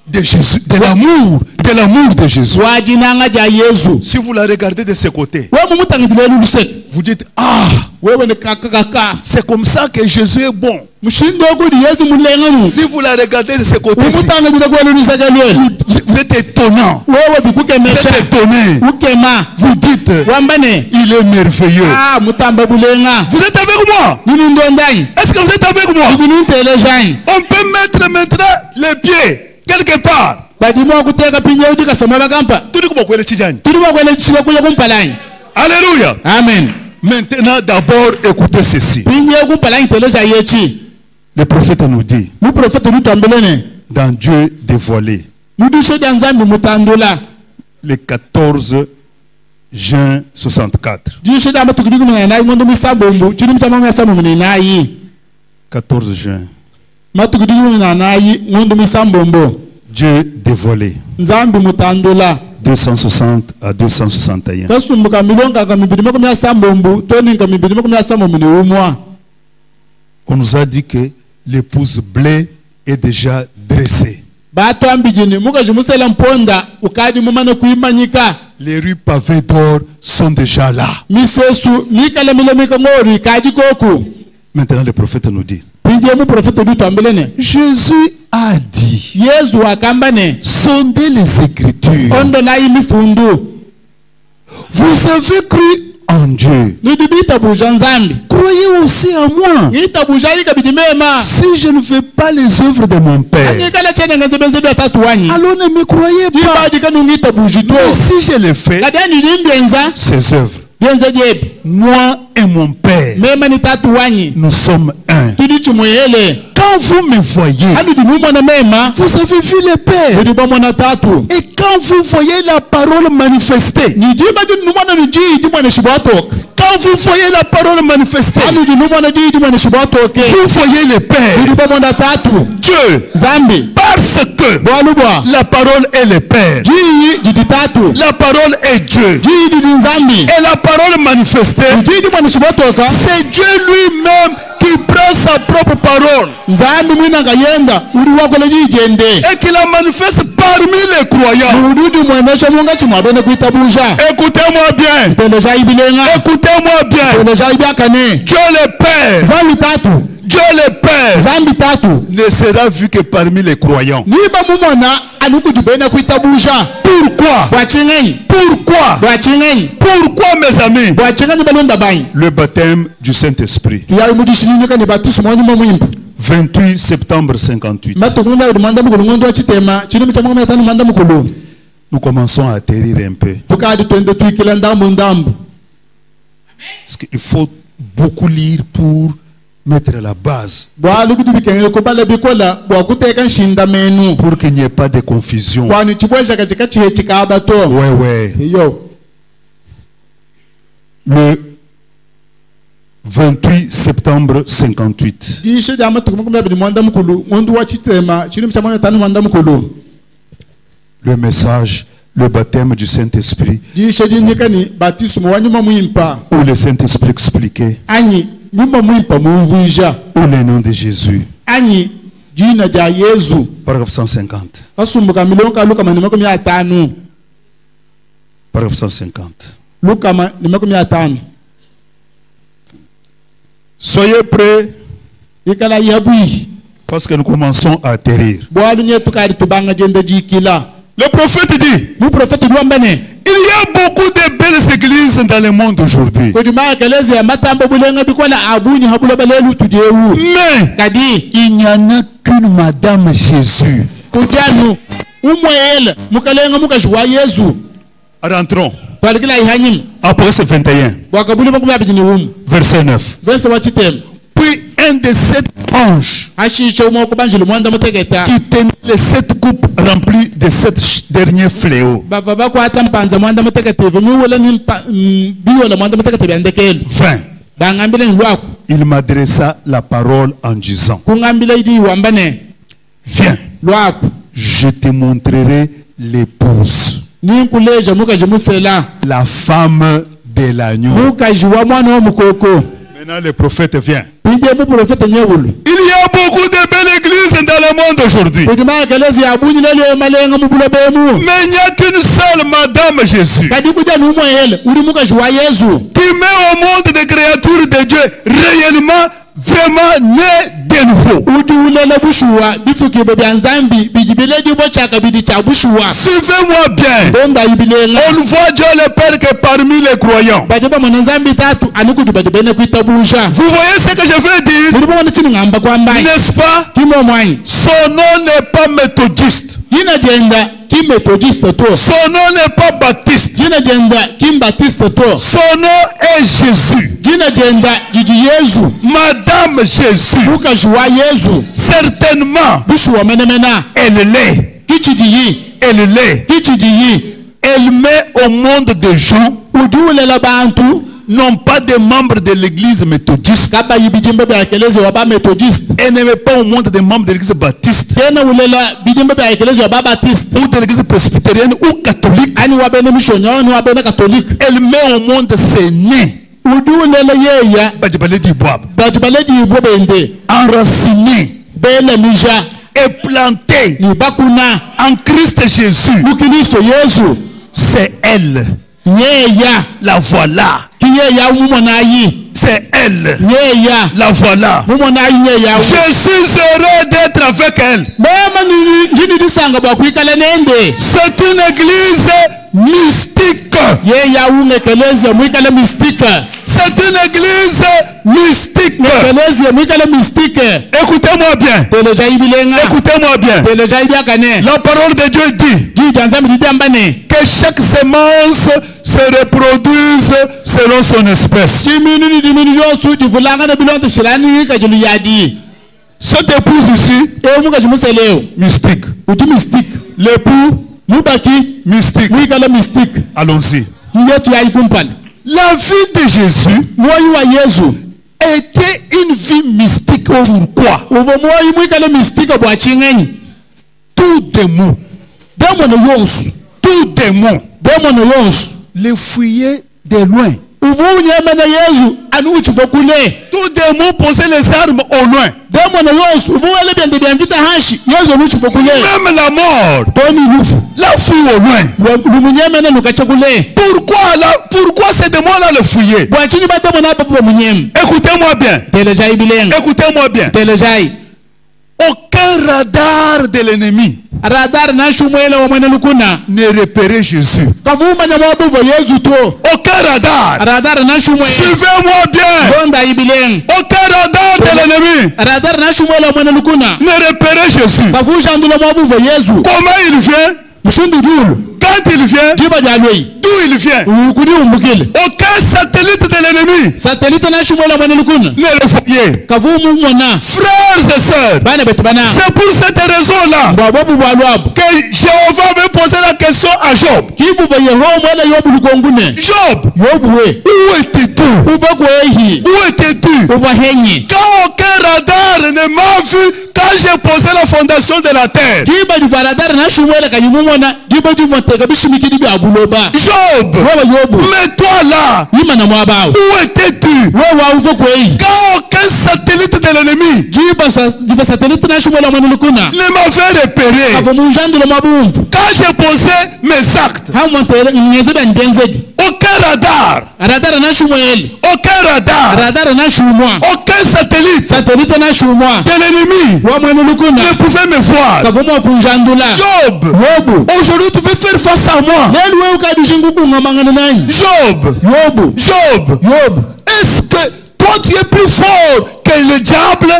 de Jésus, de l'amour de Jésus. Si vous la regardez de ce côté, vous dites, ah, c'est comme ça que Jésus est bon. Si vous la regardez de ce côté, vous êtes étonnant. Vous êtes étonné. Vous dites, il est merveilleux. Vous êtes avec moi? Est-ce que vous êtes avec moi? On peut mettre maintenant les pieds quelque part. Alléluia. Amen. Maintenant, d'abord, écoutez ceci. Le prophète nous dit, dans Dieu dévoilé, le 14 juin 64. 14 juin. Dieu dévoilé. 260 à 261. On nous a dit que l'épouse blé est déjà dressée. Les rues pavées d'or sont déjà là. Maintenant le prophète nous dit, Jésus a dit, sondez les Écritures. Vous avez cru en Dieu. Croyez aussi en moi. Si je ne fais pas les œuvres de mon Père, alors ne me croyez pas. Mais si je les fais, ces œuvres, moi et mon Père, nous sommes un. Quand vous me voyez, vous avez vu le Père. Et quand vous voyez la parole manifestée, quand vous voyez la parole manifestée, vous voyez le Père. Dieu, parce que la parole est le Père, la parole est Dieu, et la parole manifestée, c'est Dieu lui-même qui prend sa propre parole et qui la manifeste parmi les croyants. Écoutez-moi bien. Écoutez-moi bien. Dieu le Père, Dieu le Père ne sera vu que parmi les croyants. Pourquoi? Pourquoi mes amis? Le baptême du Saint-Esprit. 28 septembre 58. Nous commençons à atterrir un peu. Parce qu'il faut beaucoup lire pour mettre la base. Pour qu'il n'y ait pas de confusion. Ouais. Le 28 septembre 58. Le message, le baptême du Saint-Esprit, où le Saint-Esprit expliquait, où le nom de Jésus. Paragraphe 150. Paragraphe 150. Soyez prêts, parce que nous commençons à atterrir. Le prophète dit, il y a beaucoup de belles églises dans le monde aujourd'hui. Mais il n'y en a qu'une Madame Jésus. Rentrons. Apocalypse 21. Verset 9. Puis un de sept anges qui tenait les 7 coupes remplies de 7 derniers fléaux. 20. Il m'adressa la parole en disant, viens, je te montrerai l'épouse, la femme de l'agneau. Maintenant le prophète vient. Il y a beaucoup de belles églises dans le monde aujourd'hui. Mais il n'y a qu'une seule Madame Jésus qui met au monde des créatures de Dieu réellement, vraiment nées de nouveau. Suivez-moi bien. On voit Dieu le Père que parmi les croyants. Vous voyez ce que je veux dire? N'est-ce pas? Son nom n'est pas méthodiste. Son nom n'est pas baptiste. Son nom est Jésus. Madame Jésus. Certainement, elle l'est. Elle l'est. Elle met au monde des gens, non pas des membres de l'église méthodiste. Elle ne met pas au monde des membres de l'église baptiste, ou de l'église presbytérienne ou catholique. Elle met au monde ses nés enraciné et planté en Christ Jésus. C'est elle. La voilà. C'est elle. La voilà. Je suis heureux d'être avec elle. C'est une église mystique. C'est une église mystique. Écoutez-moi bien. Écoutez-moi bien. La parole de Dieu dit que chaque semence se reproduise selon son espèce. Cette épouse ici, mystique. L'époux, mystique. Allons-y. La vie de Jésus était une vie mystique. Pourquoi? Tout démon, les fouillait de loin. Tout démon posait les armes au loin. Même la mort la fouille au loin. Pourquoi ces démons-là le fouillaient? Écoutez-moi bien. Écoutez-moi bien. Aucun radar de l'ennemi ne repérait Jésus. Aucun radar. Suivez-moi bien. Aucun radar de l'ennemi ne repérait Jésus. Comment il vient? Quand il vient, d'où il vient? Aucun satellite de l'ennemi ne le voyait. Frères et sœurs, c'est pour cette raison-là que Jéhovah veut poser la question à Job. Job, où étais-tu? Où étais-tu? Quand aucun radar ne m'a vu quand j'ai posé la fondation de la terre. Job, mets-toi là. Où étais-tu? Quand aucun satellite de l'ennemi ne m'avait repéré. Quand j'ai posé mes actes, aucun radar, aucun satellite de l'ennemi ne pouvait me voir. Job, aujourd'hui tu veux faire face à moi. Job, est-ce que toi tu es plus fort que le diable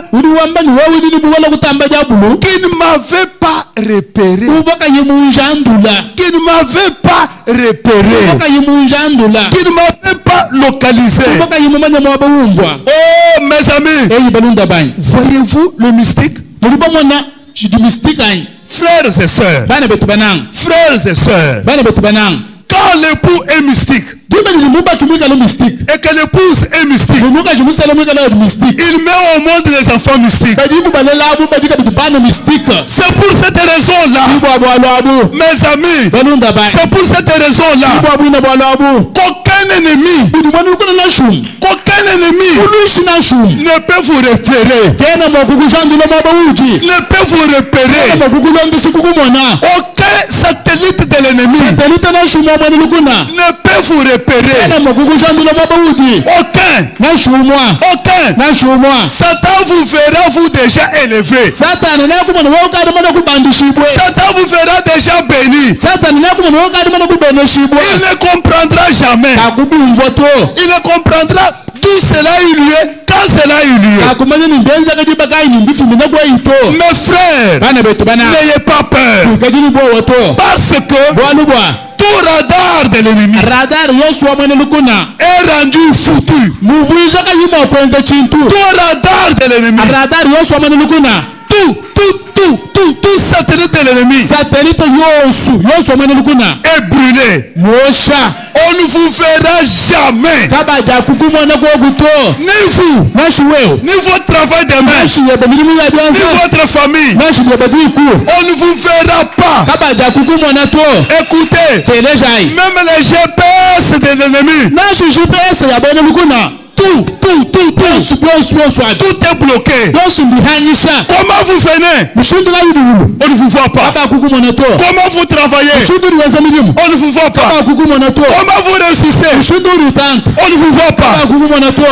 qui ne m'avait pas repéré? Qui ne m'avait pas localisé. Oh mes amis, voyez-vous le mystique? Frères et sœurs, quand l'époux est mystique et que l'épouse est mystique, il met au monde des enfants mystiques. C'est pour cette raison-là, mes amis, c'est pour cette raison-là qu'aucun ennemi ne peut vous repérer. Aucun satellite de l'ennemi ne peut vous repérer. Aucun. Satan vous verra vous déjà élevé. Satan vous verra déjà béni. Il ne comprendra jamais. Il ne comprendra d'où cela a eu lieu, quand cela a eu lieu. Mes frères, n'ayez pas peur. Parce que tout radar de l'ennemi est rendu foutu. Tout radar de l'ennemi, tout satellite de l'ennemi est brûlé. On ne vous verra jamais. Ni vous, ni votre travail de main, ni votre famille. On ne vous verra pas. Écoutez, même les GPS de l'ennemi, tout est bloqué. Comment vous venez? On ne vous voit pas. Comment vous travaillez? On ne vous voit pas. Comment vous réussissez? On ne vous voit pas.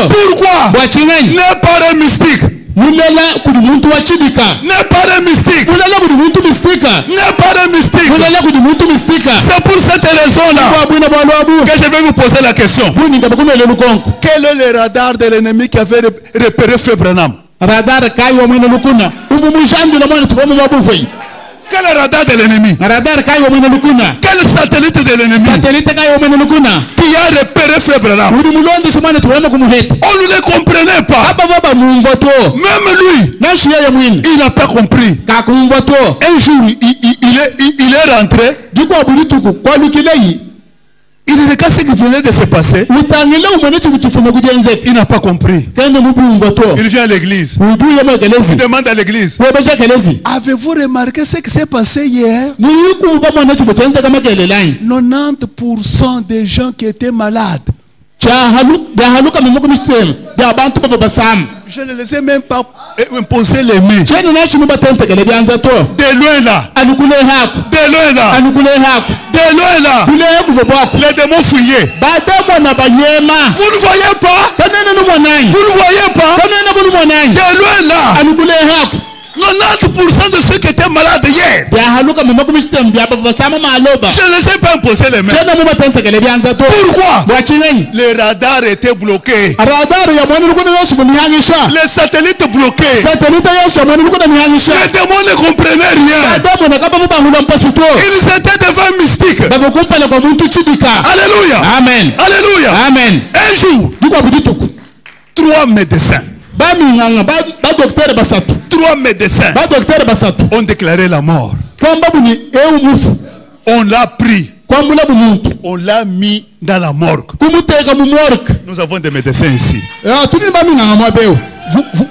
Pourquoi? N'est pas un mystique. N'est pas un mystique. N'est pas un mystique. C'est pour cette raison-là que je vais vous poser la question. Quel est le radar de l'ennemi qui avait repéré Frère Branham? Quel est le radar de l'ennemi? Quel satellite de l'ennemi qui a repéré Frère Branham? On ne le comprenait pas. Même lui, il n'a pas compris. Un jour, il est rentré. Il regarde ce qui venait de se passer. Il n'a pas compris. Il vient à l'église. Il demande à l'église: avez-vous remarqué ce qui s'est passé hier? 90% des gens qui étaient malades, je ne les ai même pas imposé les mains. De loin là. De loin là. De loin là. Les démons fuyaient. Vous ne voyez pas? Vous ne voyez pas? De loin là. 90% de ceux qui étaient malades hier, je ne les ai pas imposé les mains. Pourquoi? Le radar était bloqué. Les satellites bloqués. Les démons ne comprenaient rien. Ils étaient devant un mystique. Alléluia. Amen. Alléluia. Amen. Un jour, 3 médecins. 3 médecins ont déclaré la mort. On l'a pris. On l'a mis dans la morgue. Nous avons des médecins ici.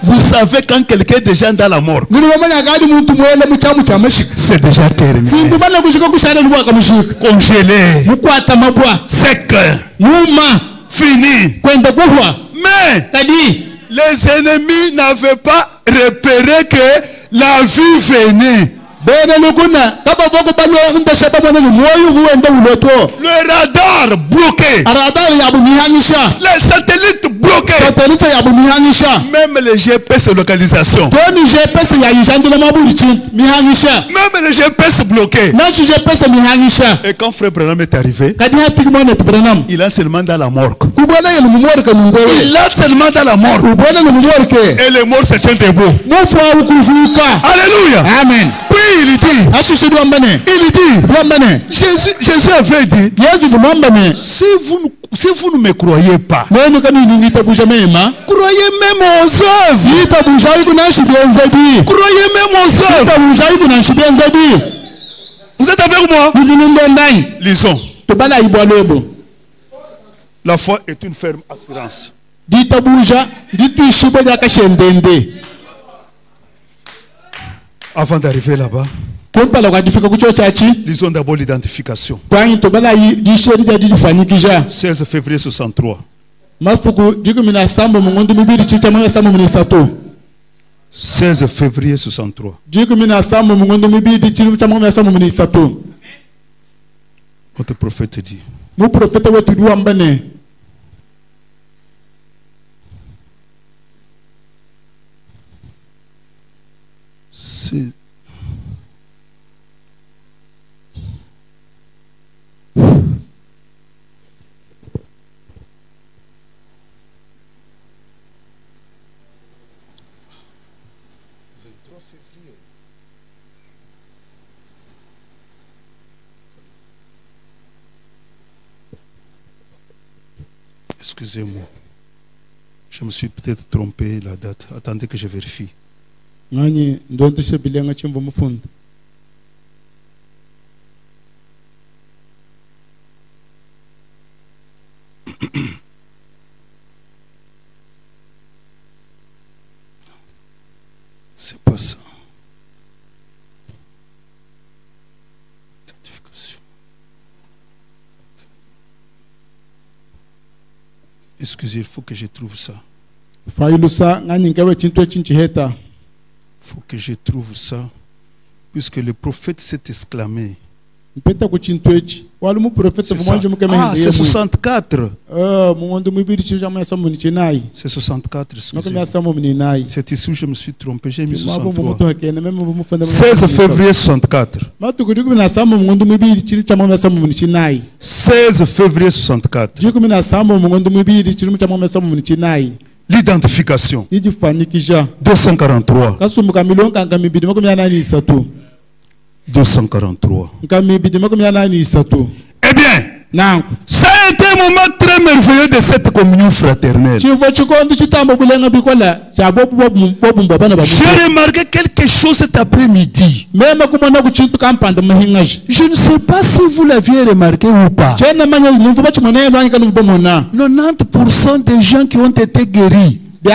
Vous savez quand quelqu'un est déjà dans la morgue, c'est déjà terminé. Congelé, sec, fini. Mais les ennemis n'avaient pas repéré que la vie venait. Le radar bloqué. Les satellites bloqués. Même les GPS localisation. Même les GPS bloqués. Et quand Frère Branham est arrivé, il a seulement dans la morgue. Il a seulement dans la morgue. Et les morts se sont debout. Alléluia. Amen. Puis il dit, Jésus avait dit, si vous ne me croyez pas, croyez même aux œuvres. Croyez même aux œuvres. Vous êtes avec moi? Lisons. La foi est une ferme assurance. Avant d'arriver là-bas, lisons d'abord l'identification. 16 février 63. 16 février 63. Notre prophète dit, c'est excusez-moi, je me suis peut-être trompé la date. Attendez que je vérifie. C'est pas ça. Excusez, il faut que je trouve ça. Il faut que je trouve ça. Puisque le prophète s'est exclamé. Ah, c'est 64. C'est 64, excusez-moi. C'est ici où je me suis trompé. J'ai mis 63. 16 février 64. 16 février 64. L'identification. 243. 243. Eh bien, ça a été un moment très merveilleux de cette communion fraternelle. J'ai remarqué quelque chose cet après-midi. Je ne sais pas si vous l'aviez remarqué ou pas. 90% des gens qui ont été guéris ont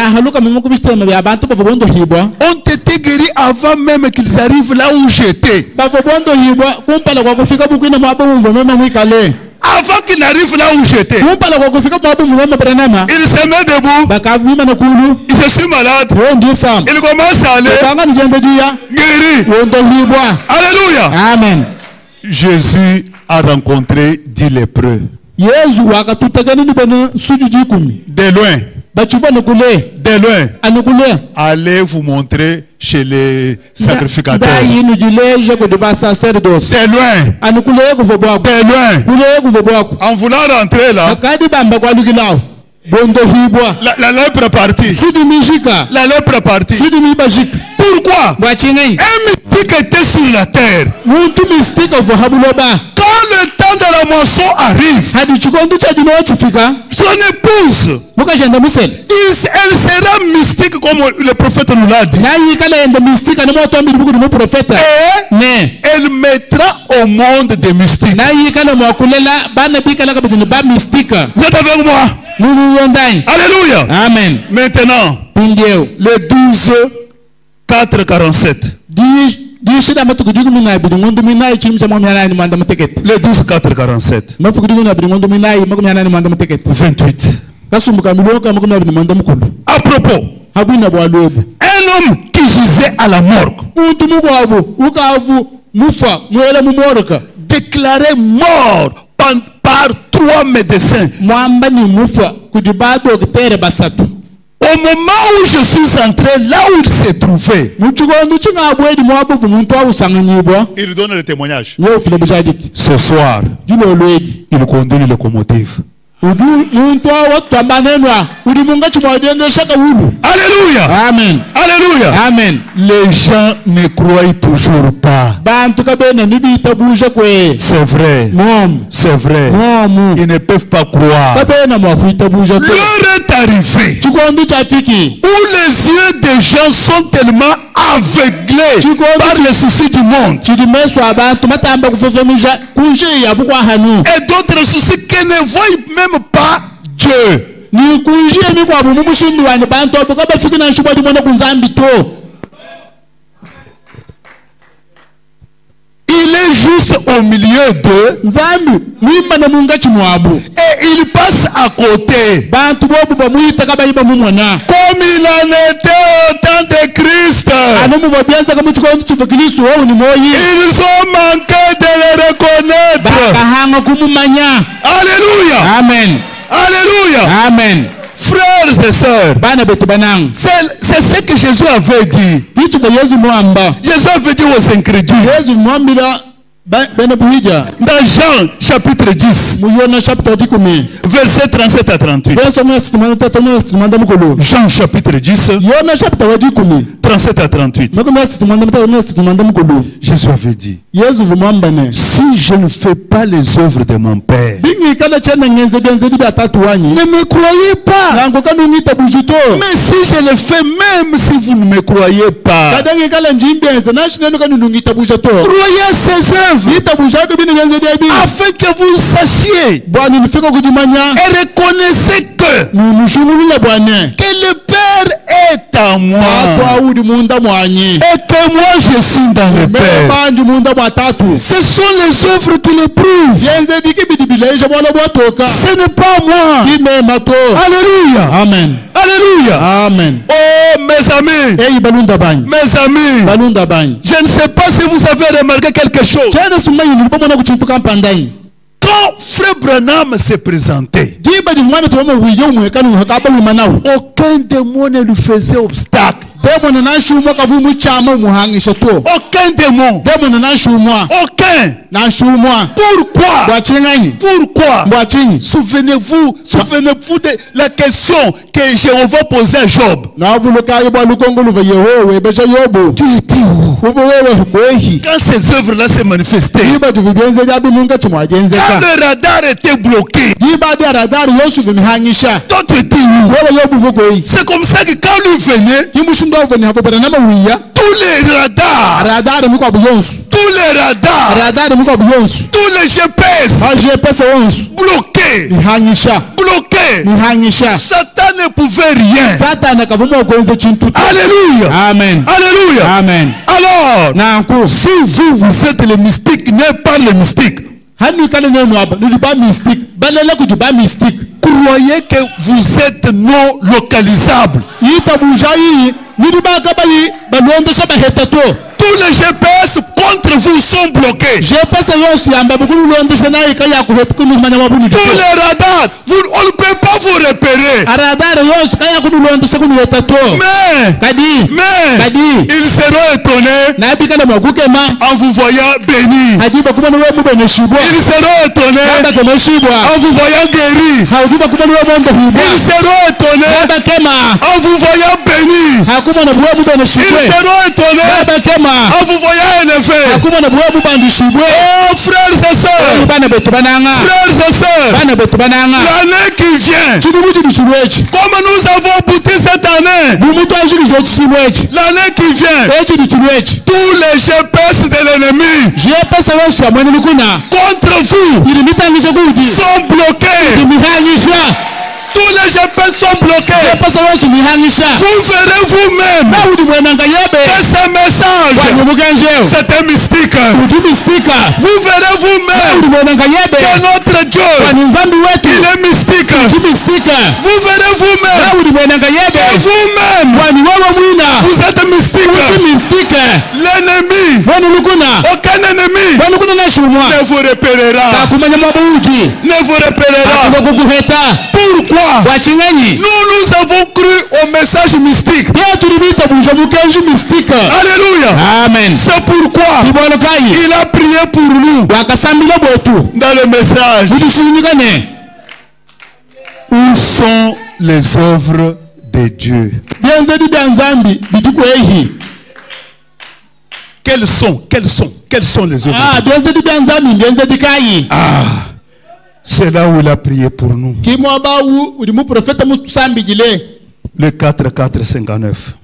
été guéris avant même qu'ils arrivent là où j'étais. Avant qu'il n'arrive là où j'étais, il se met debout. Je suis malade. Il commence à aller. Guéri. Alléluia. Amen. Jésus a rencontré 10 lépreux. De loin. De loin. Allez vous montrer chez les sacrificateurs. De loin. En voulant rentrer là, la lèpre est partie. La lèpre est partie. Pourquoi? Un mystique était sur la terre. Quand le temps de la moisson arrive, son épouse, elle sera mystique comme le prophète nous l'a dit. Et elle mettra au monde des mystiques. Vous êtes avec moi? Alléluia. Amen. Maintenant, le 12, 4, 47. Le 12, 4, 47. 28. À propos, un homme qui gisait à la morgue, déclaré mort par 3 médecins. Au moment où je suis entré, là où il s'est trouvé, il donne le témoignage. Ce soir, il conduit le locomotive. Alléluia. Amen. Alléluia. Amen. Les gens ne croient toujours pas. C'est vrai. C'est vrai. Ils ne peuvent pas croire. L'heure est arrivée où les yeux des gens sont tellement aveuglés par les soucis du monde et d'autres soucis qui ne voient même pas Dieu. Il est juste au milieu d'eux et il passe à côté. Comme il en était au temps de Christ. Ils ont manqué de le reconnaître. Alléluia. Amen. Alléluia. Amen. Frères et sœurs, c'est ce que Jésus avait dit. Jésus avait dit aux incrédules. Dans Jean chapitre 10, verset 37 à 38. Jean chapitre 10, 37 à 38. Jésus avait dit, si je ne fais pas les œuvres de mon Père, ne me croyez pas. Mais si je le fais, même si vous ne me croyez pas, croyez à ses œuvres, afin que vous sachiez et reconnaissez que le Père est à moi. Et que moi je suis dans le Père. Ce sont les œuvres qui le prouvent. Ce n'est pas moi. Alléluia. Amen. Alléluia. Amen. Oh mes amis. Mes amis. Je ne sais pas si vous avez remarqué quelque chose. Quand Frère Branham s'est présenté, aucun démon ne lui faisait obstacle. Aucun démon. Aucun. Pourquoi? Souvenez-vous de la question que Jéhovah posait à Job. Tu étais où? Quand ces œuvres-là se manifestaient, quand le radar était bloqué, toi tu étais où? C'est comme ça que quand lui venait, tous les radars, tous les GPS bloqués. Satan ne pouvait rien. Alléluia. Amen. Alléluia. Amen. Alors, si vous êtes les mystiques, n'est pas les mystiques. Croyez que vous êtes non localisables. Tous les GPS contre vous sont bloqués. Tous les radars, on ne peut pas vous repérer. Mais ils seront étonnés en vous voyant béni. Ils seront étonnés en vous voyant guéri. Ils seront étonnés en vous voyant béni. Ils seront étonnés en vous voyant élevé. Oh frères et sœurs, l'année qui vient, comme nous avons bouti cette année, l'année qui vient, tous les GPS de l'ennemi contre vous sont bloqués. Tous les GPS sont bloqués. Vous verrez vous-même que ce message, c'est un mystique. Vous verrez vous-même que notre Dieu, il est mystique. Vous verrez vous-même que vous-même, vous êtes mystique. L'ennemi, aucun ennemi ne vous repérera. Ne vous repérera. Pourquoi? Nous avons cru au message mystique. Alléluia. Amen. C'est pourquoi il a prié pour nous dans le message. Où sont les œuvres de Dieu? Quelles sont les œuvres de Dieu? C'est là où il a prié pour nous. Le 4:4:59.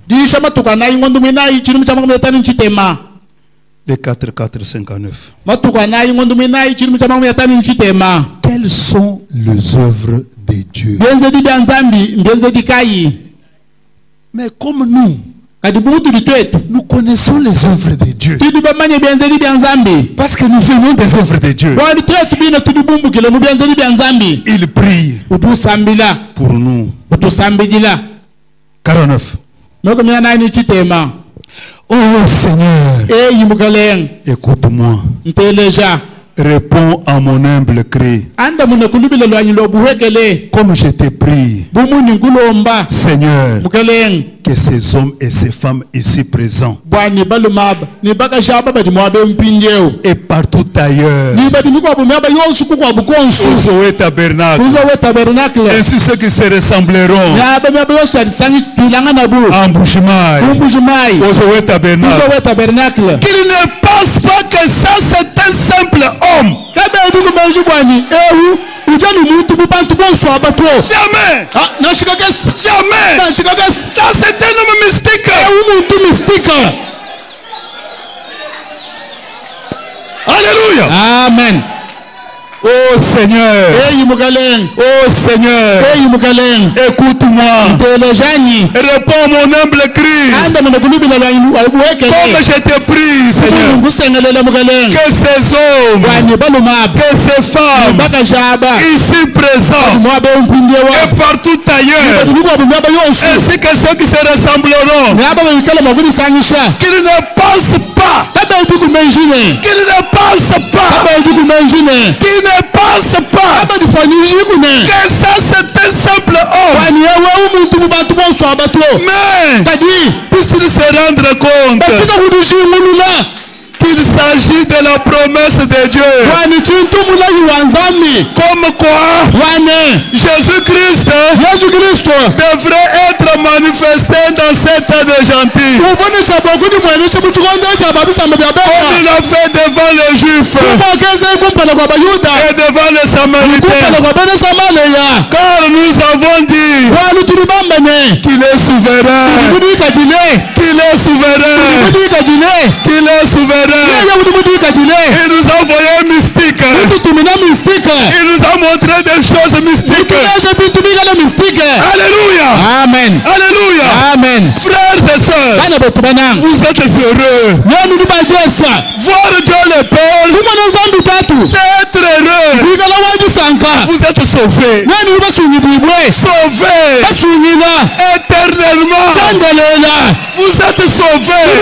Le 4:4:59. Quelles sont les œuvres de Dieu? Mais comme nous connaissons les œuvres de Dieu. Parce que nous venons des œuvres de Dieu. Il prie pour nous. 49. Oh Seigneur, écoute-moi. Réponds à mon humble cri. Comme je te prie, Seigneur, que ces hommes et ces femmes ici présents et partout ailleurs, Zoé Tabernacle, ainsi ceux qui se ressembleront en Bouchemaï, Zoé Tabernacle, qu'ils ne pensent pas que ça c'est un simple homme. Jamais. Jamais. Ça c'est un homme mystique. Alléluia. Amen. Oh Seigneur, oh Seigneur, écoute-moi, réponds mon humble cri, comme je te prie, Seigneur, que ces hommes, que ces femmes, ici présents et partout ailleurs, ainsi que ceux qui se rassembleront, qu'ils ne pensent pas, qu'ils ne pensent pas, qu'ils ne pensent pas que ça c'est un simple homme, mais puisse-t-il se rendre compte qu'il s'agit de la promesse de Dieu, comme quoi Jésus-Christ devrait être manifesté dans cette terre de gentils, comme il a fait devant les Juifs et devant les Samaritains, car nous avons dit qu'il est souverain, qu'il est souverain, qu'il est souverain. Il nous a envoyé mystique. Il nous a montré des choses mystiques. Alléluia. Amen. Alléluia. Amen. Frères et sœurs, vous êtes heureux. Voir Dieu le Père, c'est être heureux. Vous êtes sauvés. Sauvés éternellement. Vous êtes sauvés.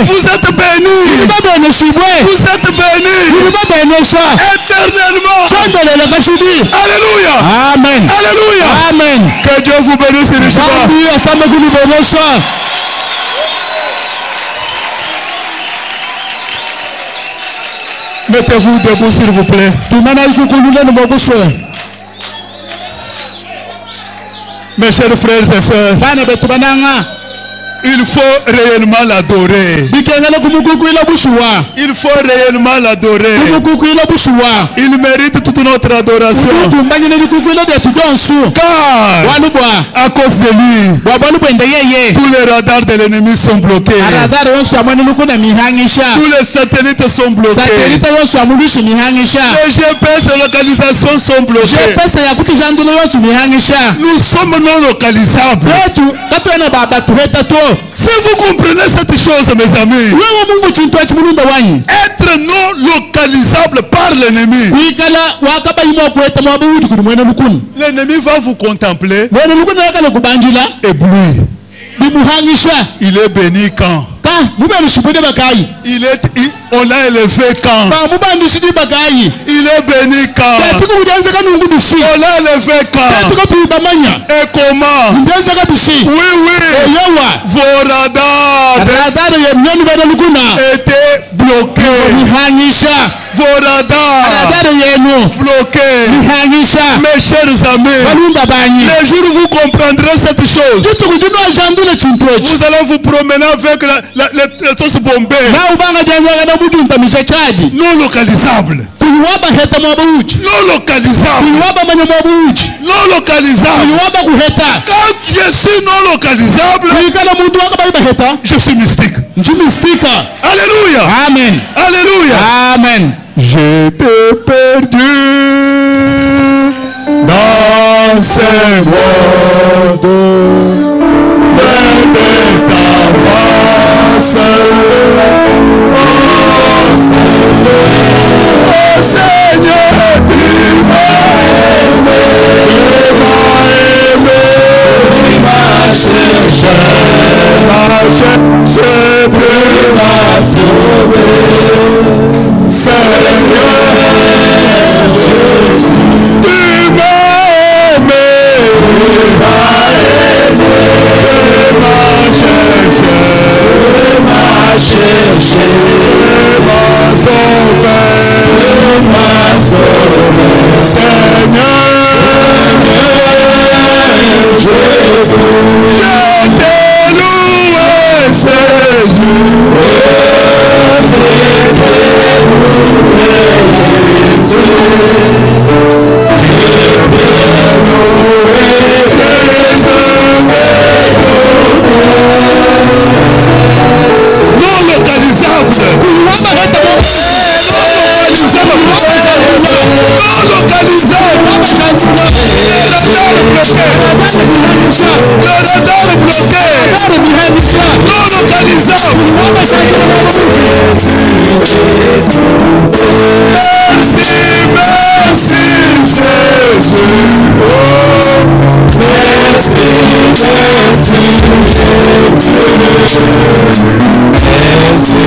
Vous êtes bénis. Vous êtes bénis éternellement. Alléluia. Amen. Alléluia. Amen. Que Dieu vous bénisse richement. Mettez-vous debout s'il vous plaît. Mes chers frères et sœurs, il faut réellement l'adorer. Il faut réellement l'adorer. Il mérite toute notre adoration. Car à cause de lui, tous les radars de l'ennemi sont bloqués. Tous les satellites sont bloqués. Les GPS de localisation sont bloqués. Nous sommes non localisables. Si vous comprenez cette chose, mes amis, être non localisable par l'ennemi, l'ennemi va vous contempler ébloui. Il est béni quand? On l'a élevé quand? Il est béni quand? On l'a élevé quand? Et comment? Oui, oui. Vos radars étaient bloqués. Vos radars bloqués. Mes chers amis, les jours où vous comprendrez cette chose, vous allez vous promener avec les tosses bombées. Non localisable. Non localisable. Non localisable. Quand je suis non localisable, je suis mystique. Alléluia. Amen. Alléluia. Amen. J'étais perdu dans ces mondes, mais de ta face, oh Seigneur, tu m'as aimé, tu m'as cherché, tu m'as sauvé. Seigneur Jésus, tu m'as aimé, tu m'as cherché, tu m'as sauvé, Seigneur Jésus, je t'ai loué, non localisable. Le radar bloqué. Non localisable. Merci, merci Jésus. Merci, merci Jésus. Merci, merci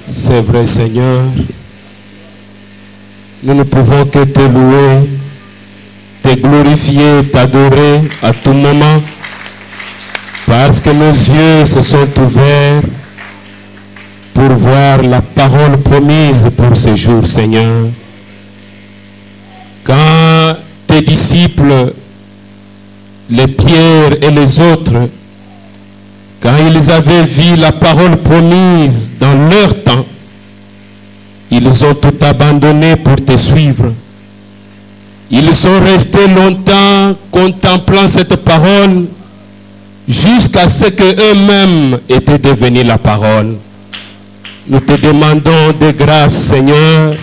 C'est vrai, Seigneur, nous ne pouvons que te louer, te glorifier, t'adorer à tout moment, parce que nos yeux se sont ouverts pour voir la parole promise pour ce jour, Seigneur. Quand tes disciples, les Pierre et les autres, quand ils avaient vu la parole promise dans leur temps, ils ont tout abandonné pour te suivre. Ils sont restés longtemps contemplant cette parole jusqu'à ce qu'eux-mêmes étaient devenus la parole. Nous te demandons de grâce, Seigneur.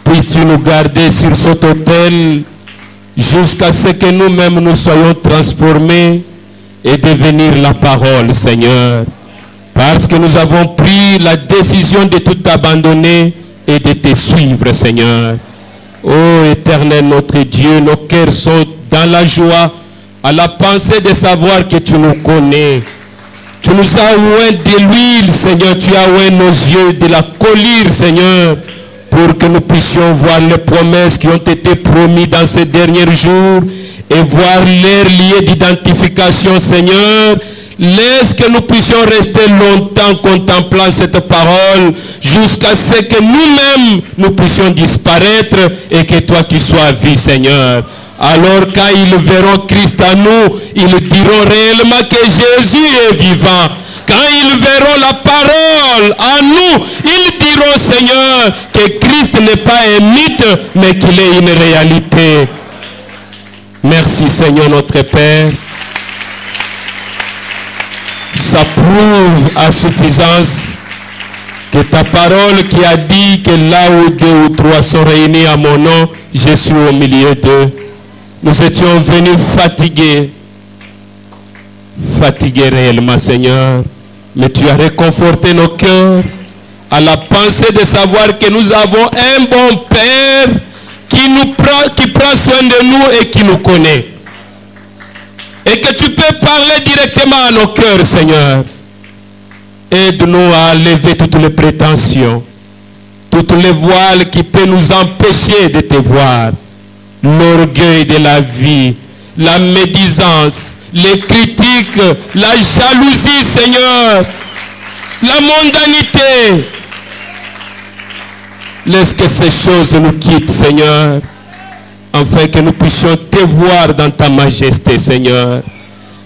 Puisses-tu nous garder sur cet autel jusqu'à ce que nous-mêmes nous soyons transformés et devenir la parole, Seigneur. Parce que nous avons pris la décision de tout abandonner et de te suivre, Seigneur. Ô Éternel, notre Dieu, nos cœurs sont dans la joie à la pensée de savoir que tu nous connais. Tu nous as oint de l'huile, Seigneur. Tu as oint nos yeux de la colère, Seigneur, pour que nous puissions voir les promesses qui ont été promises dans ces derniers jours et voir leur lieu d'identification, Seigneur. Laisse que nous puissions rester longtemps contemplant cette parole jusqu'à ce que nous-mêmes nous puissions disparaître et que toi tu sois vu, Seigneur. Alors quand ils verront Christ en nous, ils diront réellement que Jésus est vivant. Quand ils verront la parole en nous, ils diront, Seigneur, que Christ n'est pas un mythe, mais qu'il est une réalité. Merci, Seigneur notre Père. Ça prouve à suffisance que ta parole qui a dit que là où 2 ou 3 sont réunis à mon nom, je suis au milieu d'eux. Nous étions venus fatigués réellement, Seigneur, mais tu as réconforté nos cœurs à la pensée de savoir que nous avons un bon Père qui prend soin de nous et qui nous connaît. Et que tu peux parler directement à nos cœurs, Seigneur. Aide-nous à lever toutes les prétentions. toutes les voiles qui peuvent nous empêcher de te voir, l'orgueil de la vie, la médisance, les critiques, la jalousie, Seigneur, la mondanité. Laisse que ces choses nous quittent, Seigneur, afin que nous puissions te voir dans ta majesté, Seigneur.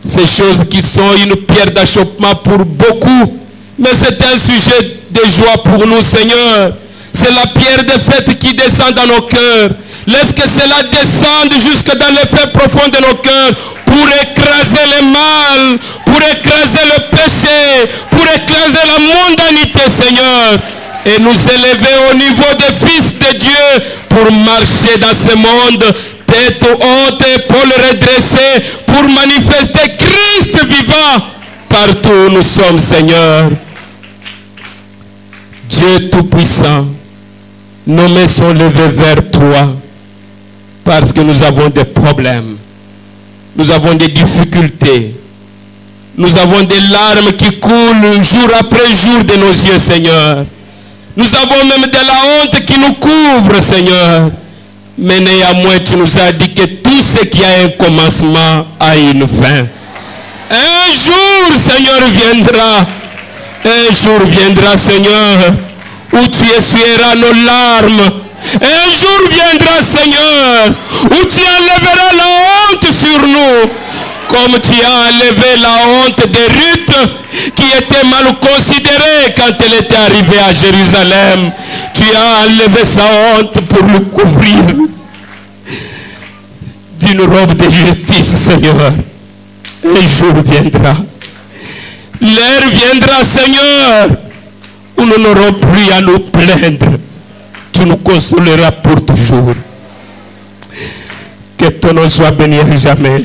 Ces choses qui sont une pierre d'achoppement pour beaucoup, mais c'est un sujet de joie pour nous, Seigneur. C'est la pierre de fête qui descend dans nos cœurs. Laisse que cela descende jusque dans les faits profonds de nos cœurs pour écraser le mal, pour écraser le péché, pour écraser la mondanité, Seigneur, et nous élever au niveau des fils de Dieu pour marcher dans ce monde, tête haute, épaules redressées, pour manifester Christ vivant partout où nous sommes, Seigneur. Dieu Tout-Puissant, nos mains sont levées vers toi parce que nous avons des problèmes, nous avons des difficultés, nous avons des larmes qui coulent jour après jour de nos yeux, Seigneur. Nous avons même de la honte qui nous couvre, Seigneur. Mais néanmoins, tu nous as dit que tout ce qui a un commencement a une fin. Un jour, Seigneur, viendra. Un jour viendra, Seigneur, où tu essuieras nos larmes. Un jour viendra, Seigneur, où tu enlèveras la honte sur nous. Comme tu as enlevé la honte de Ruth, qui était mal considérée quand elle était arrivée à Jérusalem. Tu as enlevé sa honte pour le couvrir d'une robe de justice, Seigneur. Un jour viendra. L'heure viendra, Seigneur, où nous n'aurons plus à nous plaindre. Tu nous consoleras pour toujours. Que ton nom soit béni à jamais.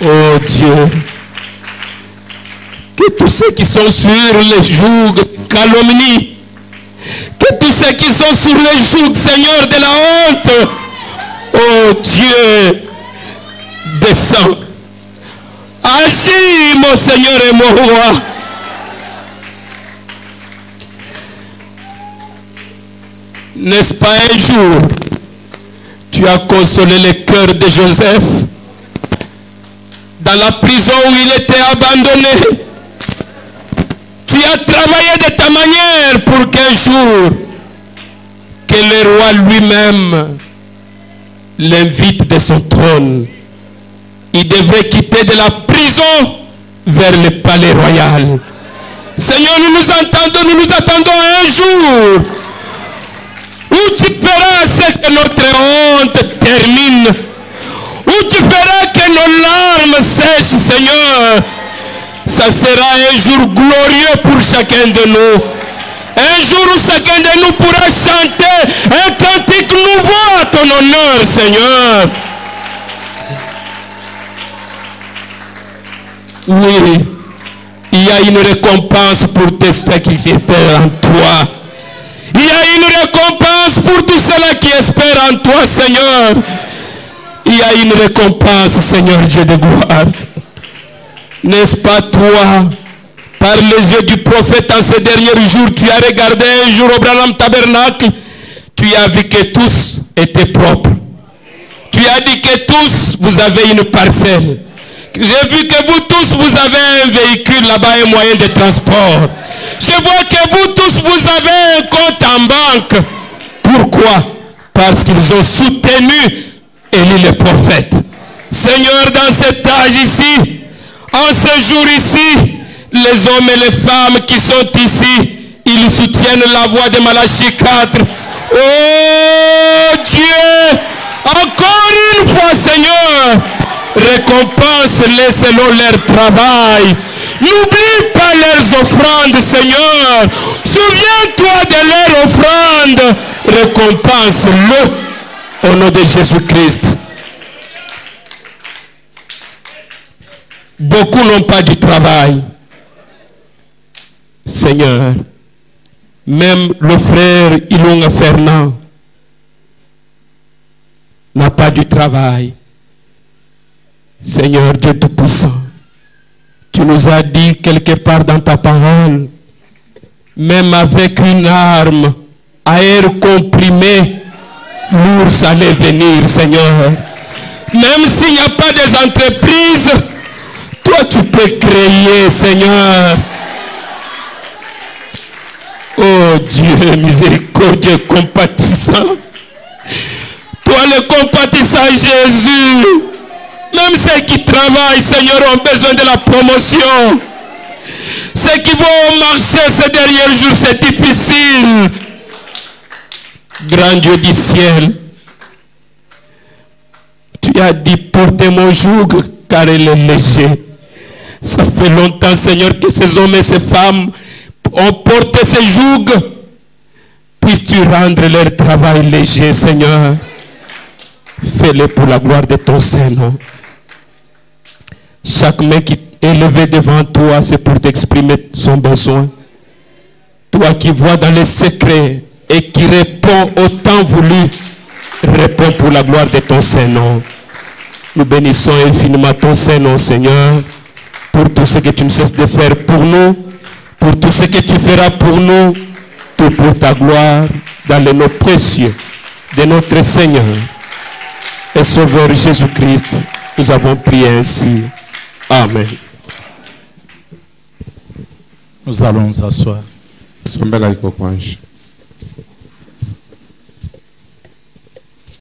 Oh Dieu, que tous ceux qui sont sur les jougs de calomnie, que tous ceux qui sont sur les jougs, Seigneur, de la honte, oh Dieu, descends. Agis, mon Seigneur et mon roi. N'est-ce pas un jour, tu as consolé le cœur de Joseph dans la prison où il était abandonné. Tu as travaillé de ta manière pour qu'un jour, que le roi lui-même l'invite de son trône. Il devrait quitter de la prison vers le palais royal. Seigneur, nous attendons un jour où tu feras ce que notre honte termine. Où tu feras que nos larmes sèchent, Seigneur. Ça sera un jour glorieux pour chacun de nous. Un jour où chacun de nous pourra chanter un cantique nouveau à ton honneur, Seigneur. Oui, il y a une récompense pour tous ceux qui espèrent en toi. Il y a une récompense pour tous ceux qui espèrent en toi, Seigneur. Il y a une récompense, Seigneur Dieu de gloire. N'est-ce pas toi, par les yeux du prophète en ces derniers jours, tu as regardé un jour au Branham Tabernacle, tu as vu que tous étaient propres. Tu as dit que tous, vous avez une parcelle. J'ai vu que vous tous, vous avez un véhicule là-bas, un moyen de transport. Je vois que vous tous, vous avez un compte en banque. Pourquoi? Parce qu'ils ont soutenu Élie le prophète. Seigneur, dans cet âge ici, en ce jour ici, les hommes et les femmes qui sont ici, ils soutiennent la voix de Malachie 4. Oh Dieu, encore une fois, Seigneur, récompense-les selon leur travail. N'oublie pas leurs offrandes, Seigneur. Souviens-toi de leurs offrandes. Récompense-le au nom de Jésus-Christ. Beaucoup n'ont pas du travail. Seigneur, même le frère Ilunga Fernand n'a pas du travail. Seigneur Dieu Tout-Puissant, Tu nous as dit quelque part dans ta parole, même avec une arme à air comprimé, l'ours allait venir, Seigneur. Même s'il n'y a pas des entreprises, toi tu peux créer, Seigneur. Oh Dieu miséricordieux, compatissant. Toi le compatissant Jésus. Même ceux qui travaillent, Seigneur, ont besoin de la promotion. Ceux qui vont marcher ces derniers jours, c'est difficile. Grand Dieu du ciel, tu as dit portez mon joug car il est léger. Ça fait longtemps, Seigneur, que ces hommes et ces femmes ont porté ces jougs. Puisses-tu rendre leur travail léger, Seigneur. Fais-le pour la gloire de ton Saint-Nom. Chaque main qui est levée devant toi, c'est pour t'exprimer son besoin. Toi qui vois dans les secrets et qui réponds au temps voulu, réponds pour la gloire de ton Saint-Nom. Nous bénissons infiniment ton Saint-Nom, Seigneur, pour tout ce que tu ne cesses de faire pour nous, pour tout ce que tu feras pour nous, tout pour ta gloire, dans le nom précieux de notre Seigneur et Sauveur Jésus-Christ. Nous avons prié ainsi. Amen. Nous allons nous asseoir.